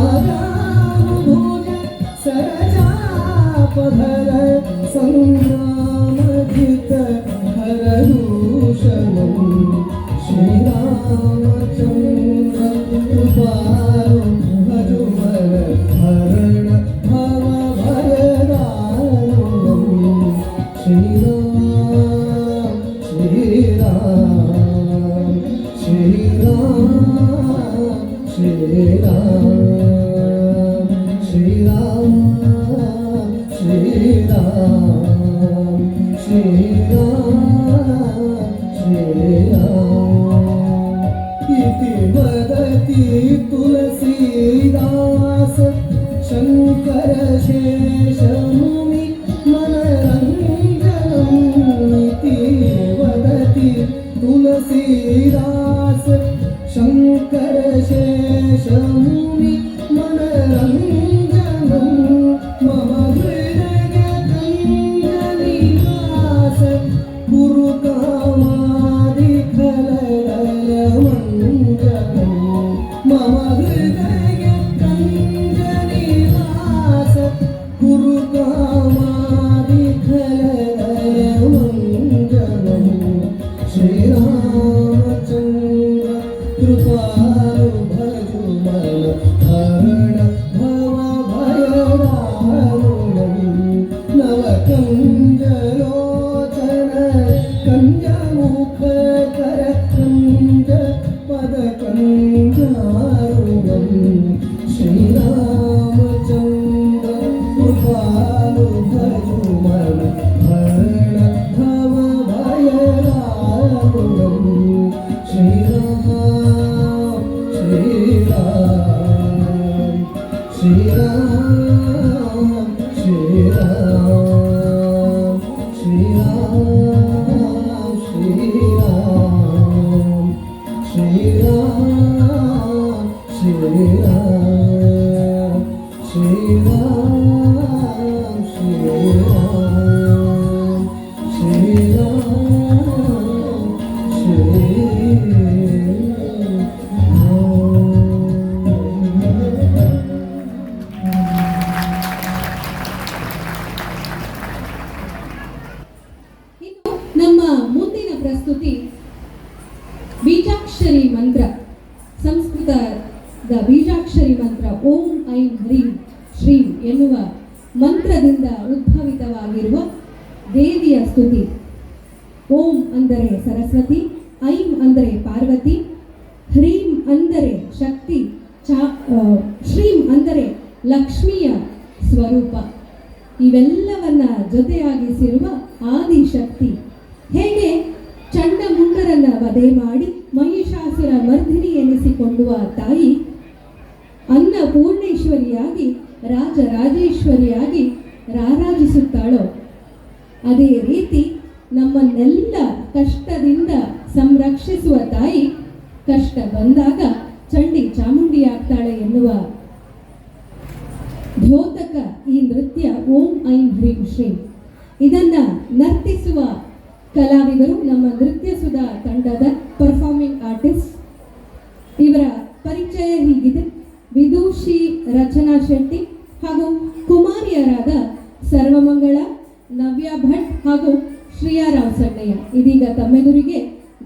रागानुभुज सरजापधर संग्रामजित हरदूषणं श्रीरामचन्द्र कृपालु भजुमन हरण भवभयदारुणं श्रीराम श्रीराम श्रीराम श्रीराम श्रीराम श्रीराम श्रीराम श्रीराम इति वदति तुलसीदास शङ्कर शेषमुनि मनरञ्जनम् इति वदति तुलसीदास शङ्कर शेषमुनि मनरञ्जनम् मम हृदयकञ्जनिवास गुरुकामादिखलदलमञ्जनम् मम हृदयकञ्जनिवास गुरुकामादिखलदलमञ्जनम् श्रीरामचन्द्र कृपालु भजुमन हरण भवभयदारुणं नवकञ्जलोचन कञ्जमुखकर कञ्ज पदकञ्जारुणं श्रीरामचन्द्र कृपालु भजुमन हरण भवभयदारुणं श्रीराम श्रीराम श्रीराम श्रीराम श्रीराम श्रीराम श्रीराम श्रीराम श्रीराम श्रीराम श्रीराम ಇನ್ನು ನಮ್ಮ ಮುಂದಿನ ಪ್ರಸ್ತುತಿ ಬೀಜಾಕ್ಷರಿ ಮಂತ್ರ. ಸಂಸ್ಕೃತದ ಬೀಜಾಕ್ಷರಿ ಮಂತ್ರ ಓಂ ಐಂ ಹ್ರೀಂ ಶ್ರೀಂ ಎನ್ನುವ ಮಂತ್ರದಿಂದ ಉದ್ಭವಿತವಾಗಿರುವ ದೇವಿಯ ಸ್ತುತಿ. ಓಂ ಅಂದರೆ ಸರಸ್ವತಿ, ಐಂ ಅಂದರೆ ಪಾರ್ವತಿ, ಹ್ರೀಂ ಅಂದರೆ ಶಕ್ತಿ, ಶ್ರೀಂ ಅಂದರೆ ಲಕ್ಷ್ಮಿಯ ಸ್ವರೂಪ. ಇವೆಲ್ಲವನ್ನ ಜೊತೆಯಾಗಿಸಿರುವ ಆದಿಶಕ್ತಿ. ಹೇಗೆ ಚಂಡಮುಂಡರನ್ನ ವಧೆ ಮಾಡಿ ಮಹಿಷಾಸುರ ಮರ್ದಿನಿ ಎನಿಸಿಕೊಂಡುವ ತಾಯಿ ಅನ್ನಪೂರ್ಣೇಶ್ವರಿಯಾಗಿ ರಾಜರಾಜೇಶ್ವರಿಯಾಗಿ ರಾರಾಜಿಸುತ್ತಾಳೋ, ಅದೇ ರೀತಿ ನಮ್ಮನ್ನೆಲ್ಲ ಕಷ್ಟದಿಂದ ಸಂರಕ್ಷಿಸುವ ತಾಯಿ ಕಷ್ಟ ಬಂದಾಗ ಚಂಡಿ ಚಾಮುಂಡಿಯಾಗ್ತಾಳೆ ಎನ್ನುವ ದ್ಯೋತಕ ಈ ನೃತ್ಯ ಓಂ ಐಂ ಹ್ರೀಂ ಶ್ರೀಂ. ಇದನ್ನ ನರ್ತಿಸುವ ಕಲಾವಿದರು ನಮ್ಮ ನೃತ್ಯ ಸುಧಾ ತಂಡದ ಪರ್ಫಾರ್ಮಿಂಗ್ ಆರ್ಟಿಸ್ಟ್. ಇವರ ಪರಿಚಯ ಹೀಗಿದೆ: ವಿದೂಷಿ ರಚನಾ ಶೆಟ್ಟಿ ಹಾಗೂ ಕುಮಾರಿಯರಾದ ಸರ್ವಮಂಗಳ, ನವ್ಯ ಭಟ್ ಹಾಗೂ ಶ್ರೀಯಾರಾವ್ ಸಣ್ಣಯ್ಯ. ಇದೀಗ ತಮ್ಮೆದುರಿಗೆ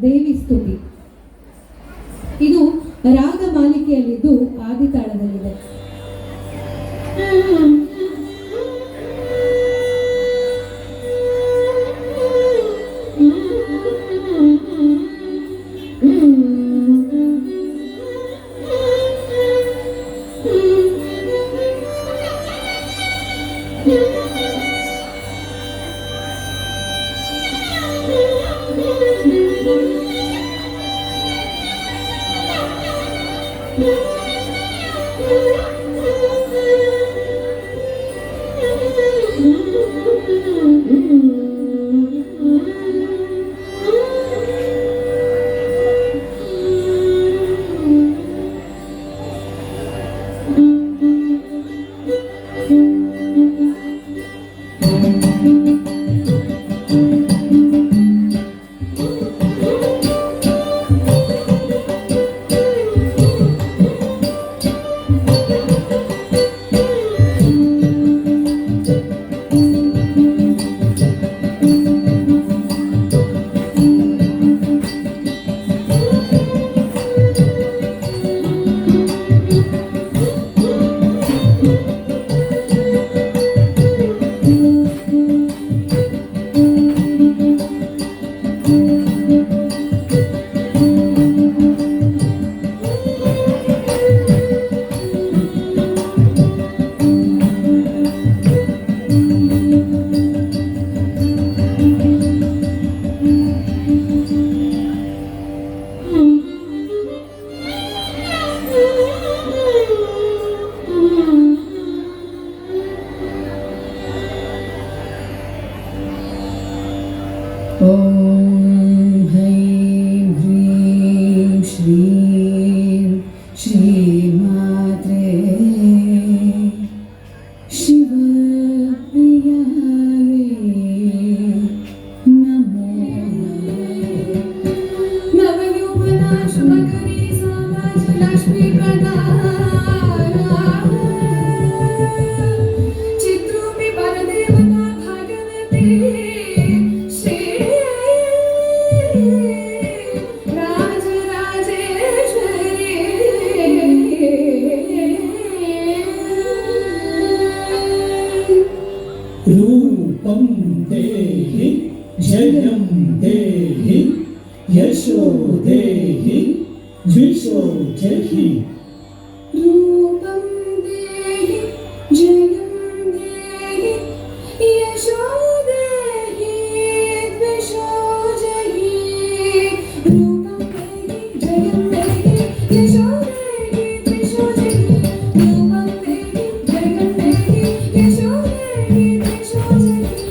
ದೇವಿ ಸ್ತುತಿ. ಇದು ರಾಗ ಮಾಲಿಕೆಯಲ್ಲಿದ್ದು ಆದಿತಾಳದಲ್ಲಿದೆ. रूपं देहि जयं देहि यशो देहि द्विषो जहि रूपं देहि जयं देहि यशो देहि द्विषो जहि रूपं देहि जयं देहि यशो देहि द्विषो जहि रूपं देहि जयं देहि यशो देहि द्विषो जहि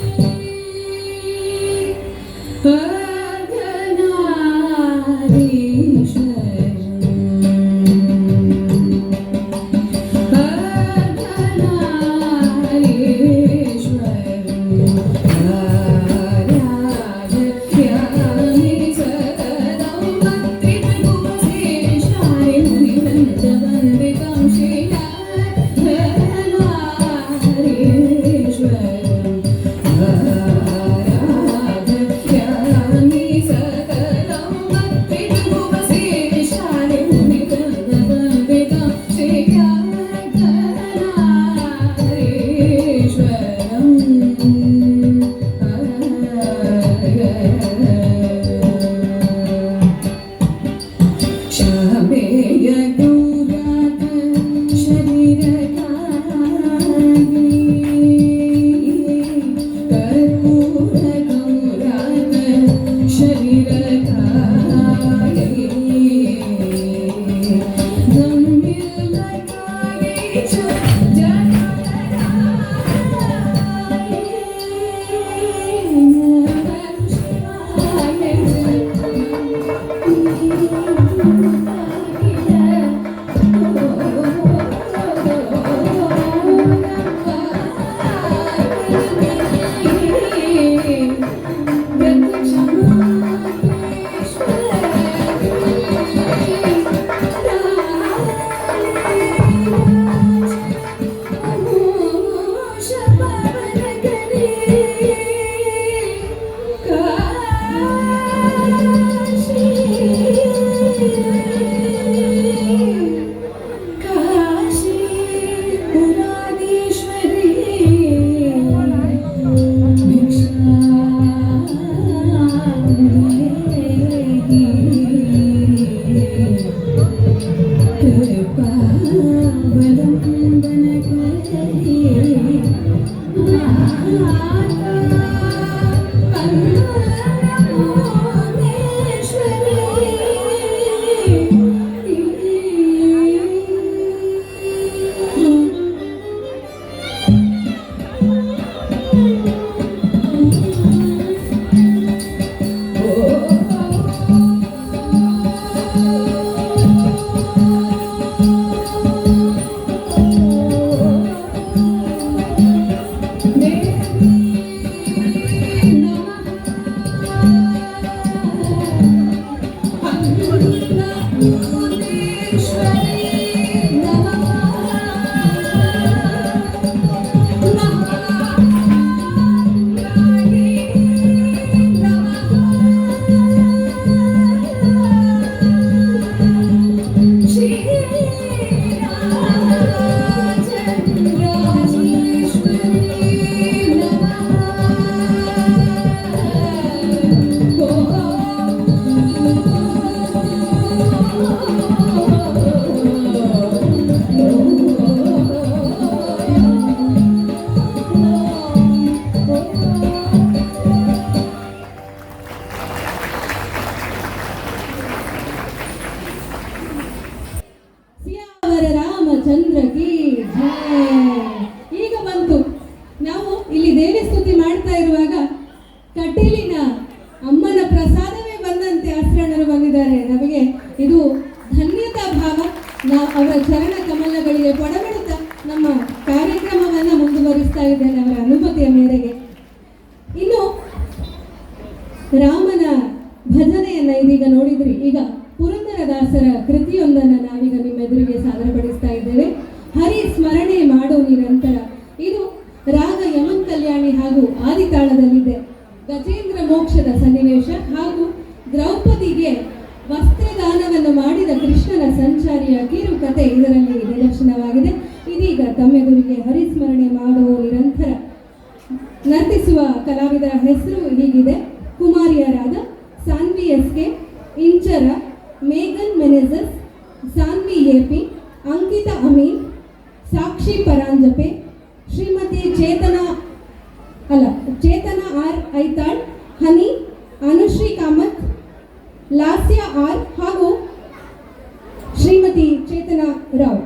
ರಾಮಚಂದ್ರ ಕಿ ಜಯ. ಈಗ ಬಂತು. ನಾವು ಇಲ್ಲಿ ದೇವಿ ಸ್ತುತಿ ಮಾಡ್ತಾ ಇರುವಾಗ ಕಟೀಲಿನ ಅಮ್ಮನ ಪ್ರಸಾದವೇ ಬಂದಂತೆ ಆಸ್ರಣರು ಬಂದಿದ್ದಾರೆ. ನಮಗೆ ಇದು ಧನ್ಯತಾ ಭಾವ. ನಾವು ಅವರ ಚರಣ ಕಮಲಗಳಿಗೆ ಕೊಡಬಿಡುತ್ತಾ ನಮ್ಮ ಕಾರ್ಯಕ್ರಮವನ್ನು ಮುಂದುವರಿಸ್ತಾ ಇದ್ದೇನೆ ಅವರ ಅನುಮತಿಯ ಮೇರೆಗೆ. ಇನ್ನು ರಾಮನ ಭಜನೆಯನ್ನ ಇದೀಗ ನೋಡಿದ್ರಿ. ಈಗ ಪುರಂದರದಾಸರ ಕೃತಿಯೊಂದನ್ನು ನಾವೀಗ ನಿಮ್ಮೆದುರಿಗೆ ಸಾದರಪಡಿಸ್ತಾ ಇದ್ದೇವೆ. ಹರಿ ಸ್ಮರಣೆ ಮಾಡೋ ನಿರಂತರ. ಇದು ರಾಗ ಯಮನ್ ಕಲ್ಯಾಣಿ ಹಾಗೂ ಆದಿತಾಳದಲ್ಲಿದೆ. ಗಜೇಂದ್ರ ಮೋಕ್ಷದ ಸನ್ನಿವೇಶ ಹಾಗೂ ದ್ರೌಪದಿಗೆ ವಸ್ತ್ರದಾನವನ್ನು ಮಾಡಿದ ಕೃಷ್ಣನ ಸಂಚಾರಿಯ ಕಿರುಕತೆ ಇದರಲ್ಲಿ ನಿದರ್ಶನವಾಗಿದೆ. ಇದೀಗ ತಮ್ಮೆದುರಿಗೆ ಹರಿಸ್ಮರಣೆ ಮಾಡುವ ನಿರಂತರ ನರ್ತಿಸುವ ಕಲಾವಿದರ ಹೆಸರು ಹೀಗಿದೆ: ಕುಮಾರಿಯರಾದ ಸಾನ್ವಿ ಎಸ್ಕೆ, ಇಂಚರ, ಮೇಘನ್ ಮೆನೆಜಸ್, ಸಾನ್ವಿ ಎಪಿ, ಅಂಕಿತಾ ಅಮೀನ್, ಸಾಕ್ಷಿ ಪರಾಂಜಪೆ, ಶ್ರೀಮತಿ ಚೇತನ ಆರ್ ಐತಾಳ್, ಹನಿ, ಅನುಶ್ರೀ ಕಾಮತ್, ಲಾಸ್ಯ ಆರ್ ಹಾಗೂ ಶ್ರೀಮತಿ ಚೇತನಾ ರಾವ್.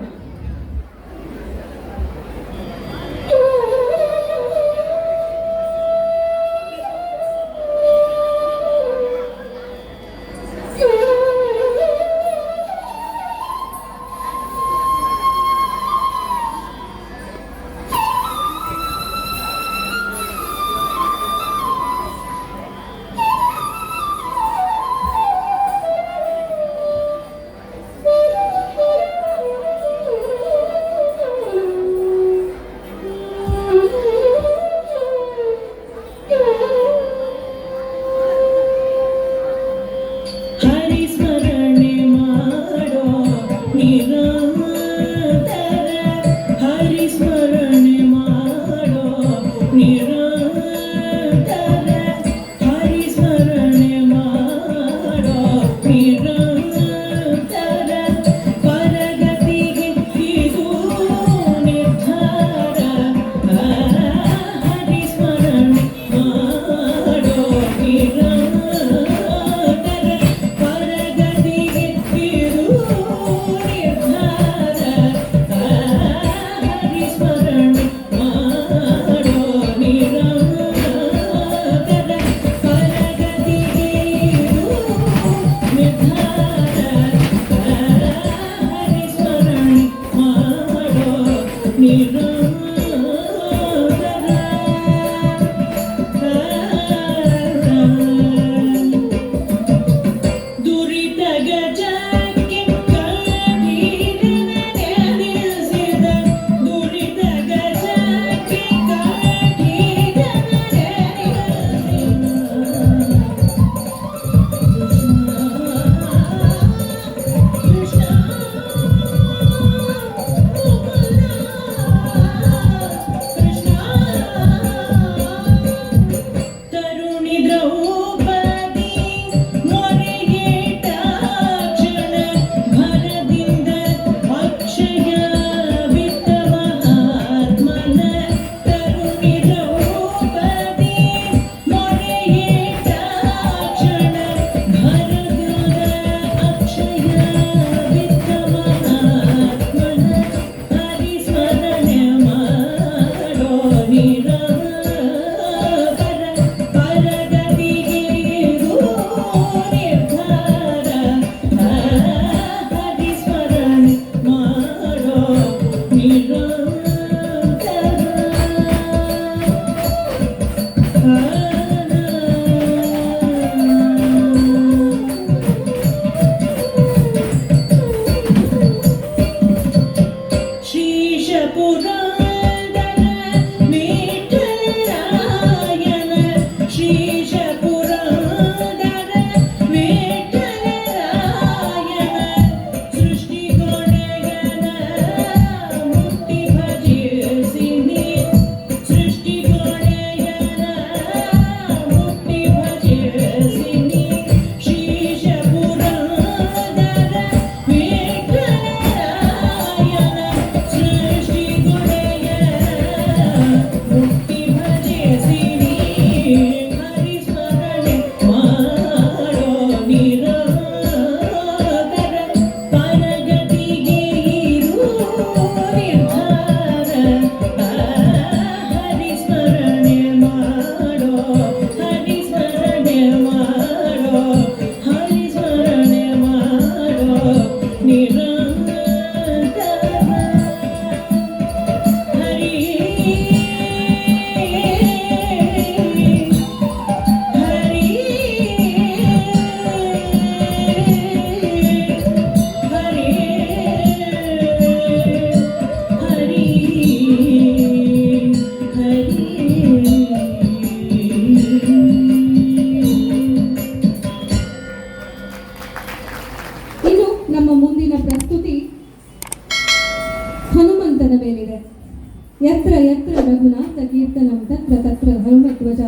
ಯತ್ರ ಯತ್ರ ರಘುನಾಥ ಕೀರ್ತನಂ ತತ್ರ ತತ್ರ ಹನುಮಧ್ವಜ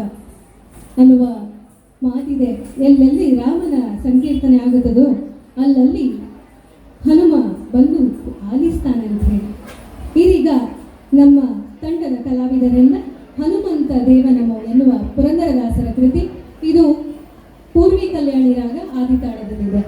ಅನ್ನುವ ಮಾತಿದೆ. ಎಲ್ಲೆಲ್ಲಿ ರಾಮನ ಸಂಕೀರ್ತನೆ ಆಗುತ್ತದೋ ಅಲ್ಲಲ್ಲಿ ಹನುಮ ಬಂದು ಆಲಿಸ್ತಾನೆ ಅಂತ ಹೇಳಿ. ಇದೀಗ ನಮ್ಮ ತಂಡದ ಕಲಾವಿದರೆಲ್ಲ ಹನುಮಂತ ದೇವನಮೋ ಎನ್ನುವ ಪುರಂದರದಾಸರ ಕೃತಿ. ಇದು ಪೂರ್ವಿ ಕಲ್ಯಾಣಿ ರಾಗ ಆದಿತಾಳದಲ್ಲಿದೆ.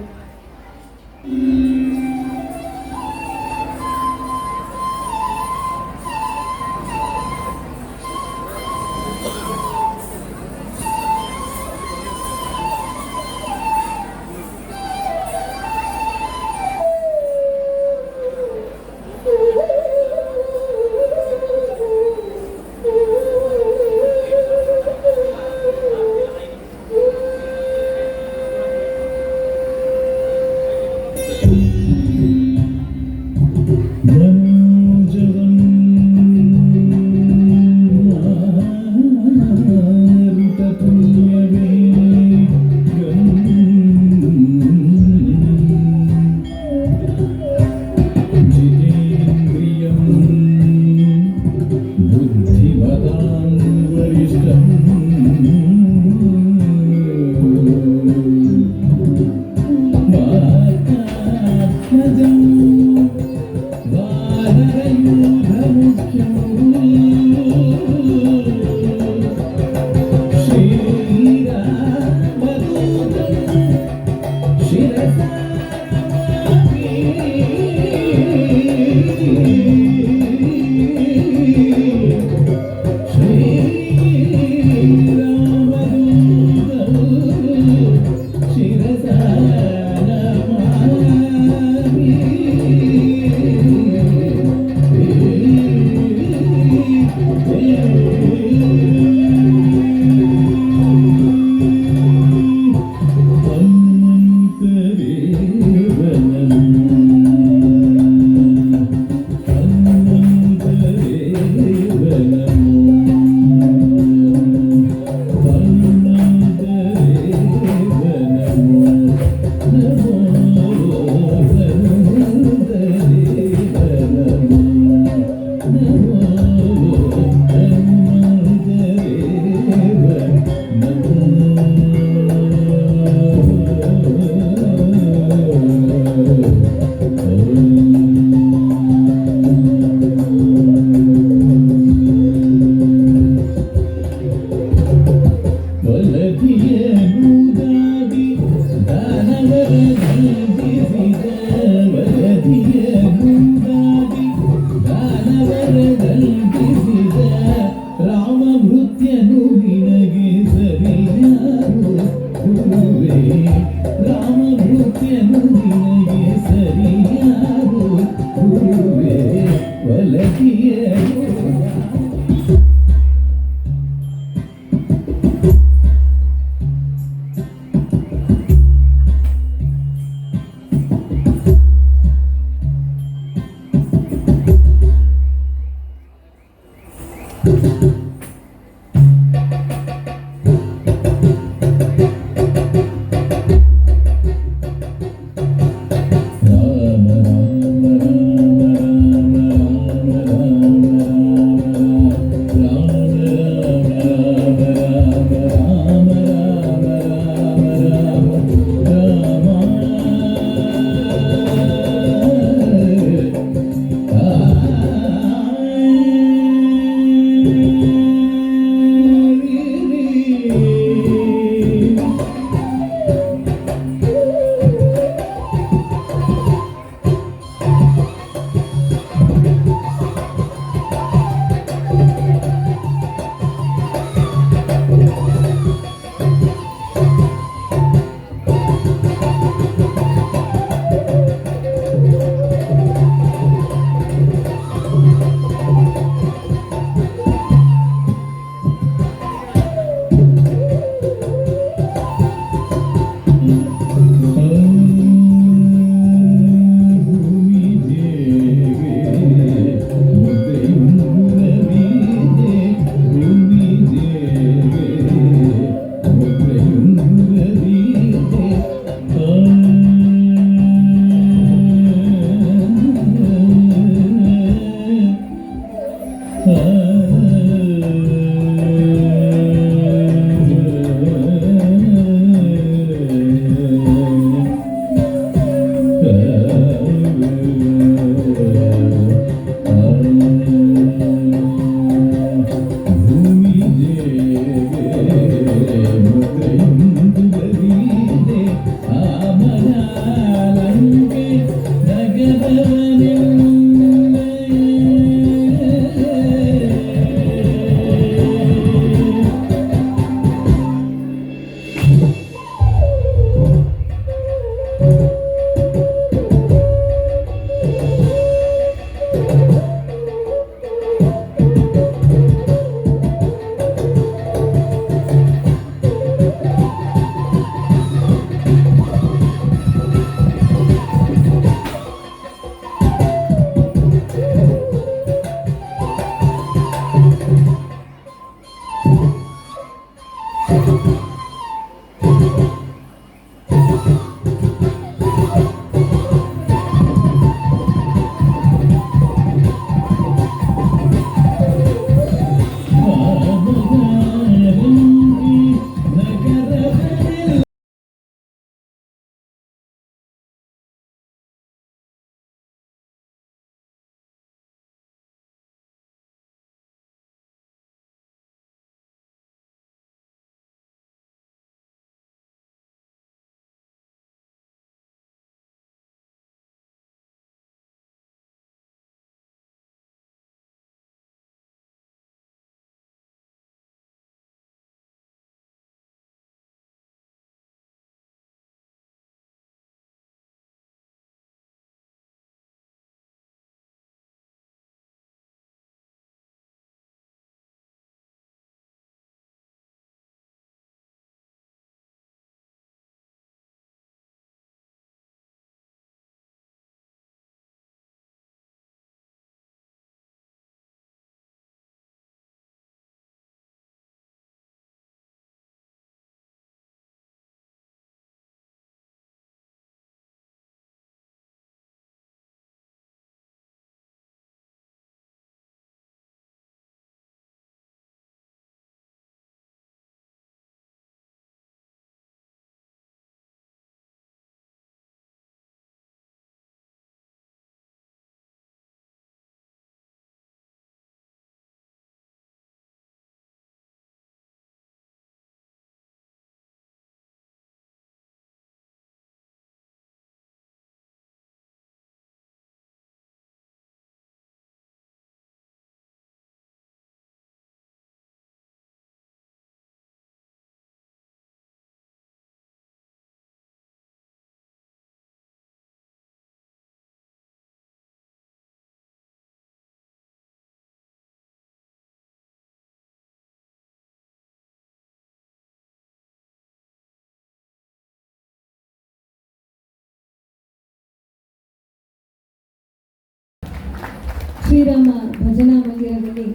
ಶ್ರೀರಾಮ ಭಜನಾ ಮಂದಿರದಲ್ಲಿ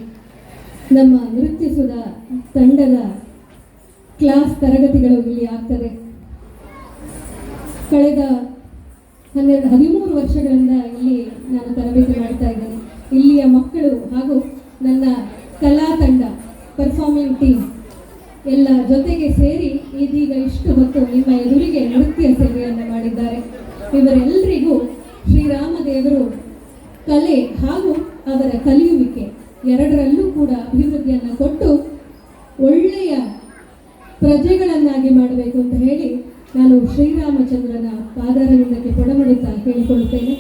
ನಮ್ಮ ನೃತ್ಯ ಸುಧಾ ತಂಡದ ಕ್ಲಾಸ್ ತರಗತಿಗಳು ಇಲ್ಲಿ ಆಗ್ತದೆ. ಕಳೆದ 13 ವರ್ಷಗಳಿಂದ ಇಲ್ಲಿ ನಾನು ತರಬೇತಿ ಮಾಡ್ತಾ ಇದ್ದೇನೆ. ಇಲ್ಲಿಯ ಮಕ್ಕಳು ಹಾಗೂ ನನ್ನ ಕಲಾ ತಂಡ ಪರ್ಫಾರ್ಮಿಂಗ್ ಟೀಮ್ ಎಲ್ಲ ಜೊತೆಗೆ ಸೇರಿ ಇದೀಗ ಇಷ್ಟು ಹೊತ್ತು ನಿಮ್ಮ ಎದುರಿಗೆ ನೃತ್ಯ ಸೇವೆಯನ್ನು ಮಾಡಿದ್ದಾರೆ. ಇವರೆಲ್ಲರಿಗೂ ಶ್ರೀರಾಮದೇವರು ಕಲೆ ಹಾಗೂ ಅವರ ಕಲಿಯುವಿಕೆ ಎರಡರಲ್ಲೂ ಕೂಡ ಅಭಿವೃದ್ಧಿಯನ್ನು ಕೊಟ್ಟು ಒಳ್ಳೆಯ ಪ್ರಜೆಗಳನ್ನಾಗಿ ಮಾಡಬೇಕು ಅಂತ ಹೇಳಿ ನಾನು ಶ್ರೀರಾಮಚಂದ್ರನ ಪಾದಾರವಿಂದಕ್ಕೆ ಕೊಡಮಡುತ್ತಾ ಹೇಳಿಕೊಳ್ಳುತ್ತೇನೆ.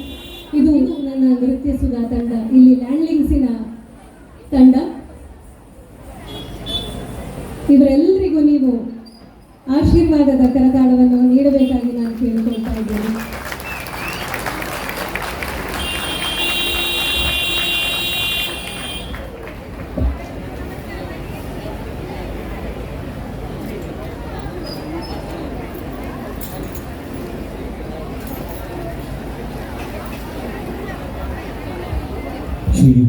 ಇದು ನನ್ನ ನೃತ್ಯ ಸುಧಾ ತಂಡ, ಇಲ್ಲಿ ಲ್ಯಾಂಡ್ಲಿಂಗ್ಸಿನ ತಂಡ. ಇವರೆಲ್ಲರಿಗೂ ನೀವು ಆಶೀರ್ವಾದದ ಕರತಾಳವನ್ನು ನೀಡಬೇಕಾಗಿ ನಾನು ಕೇಳಿಕೊಳ್ತಾ ಇದ್ದೇನೆ.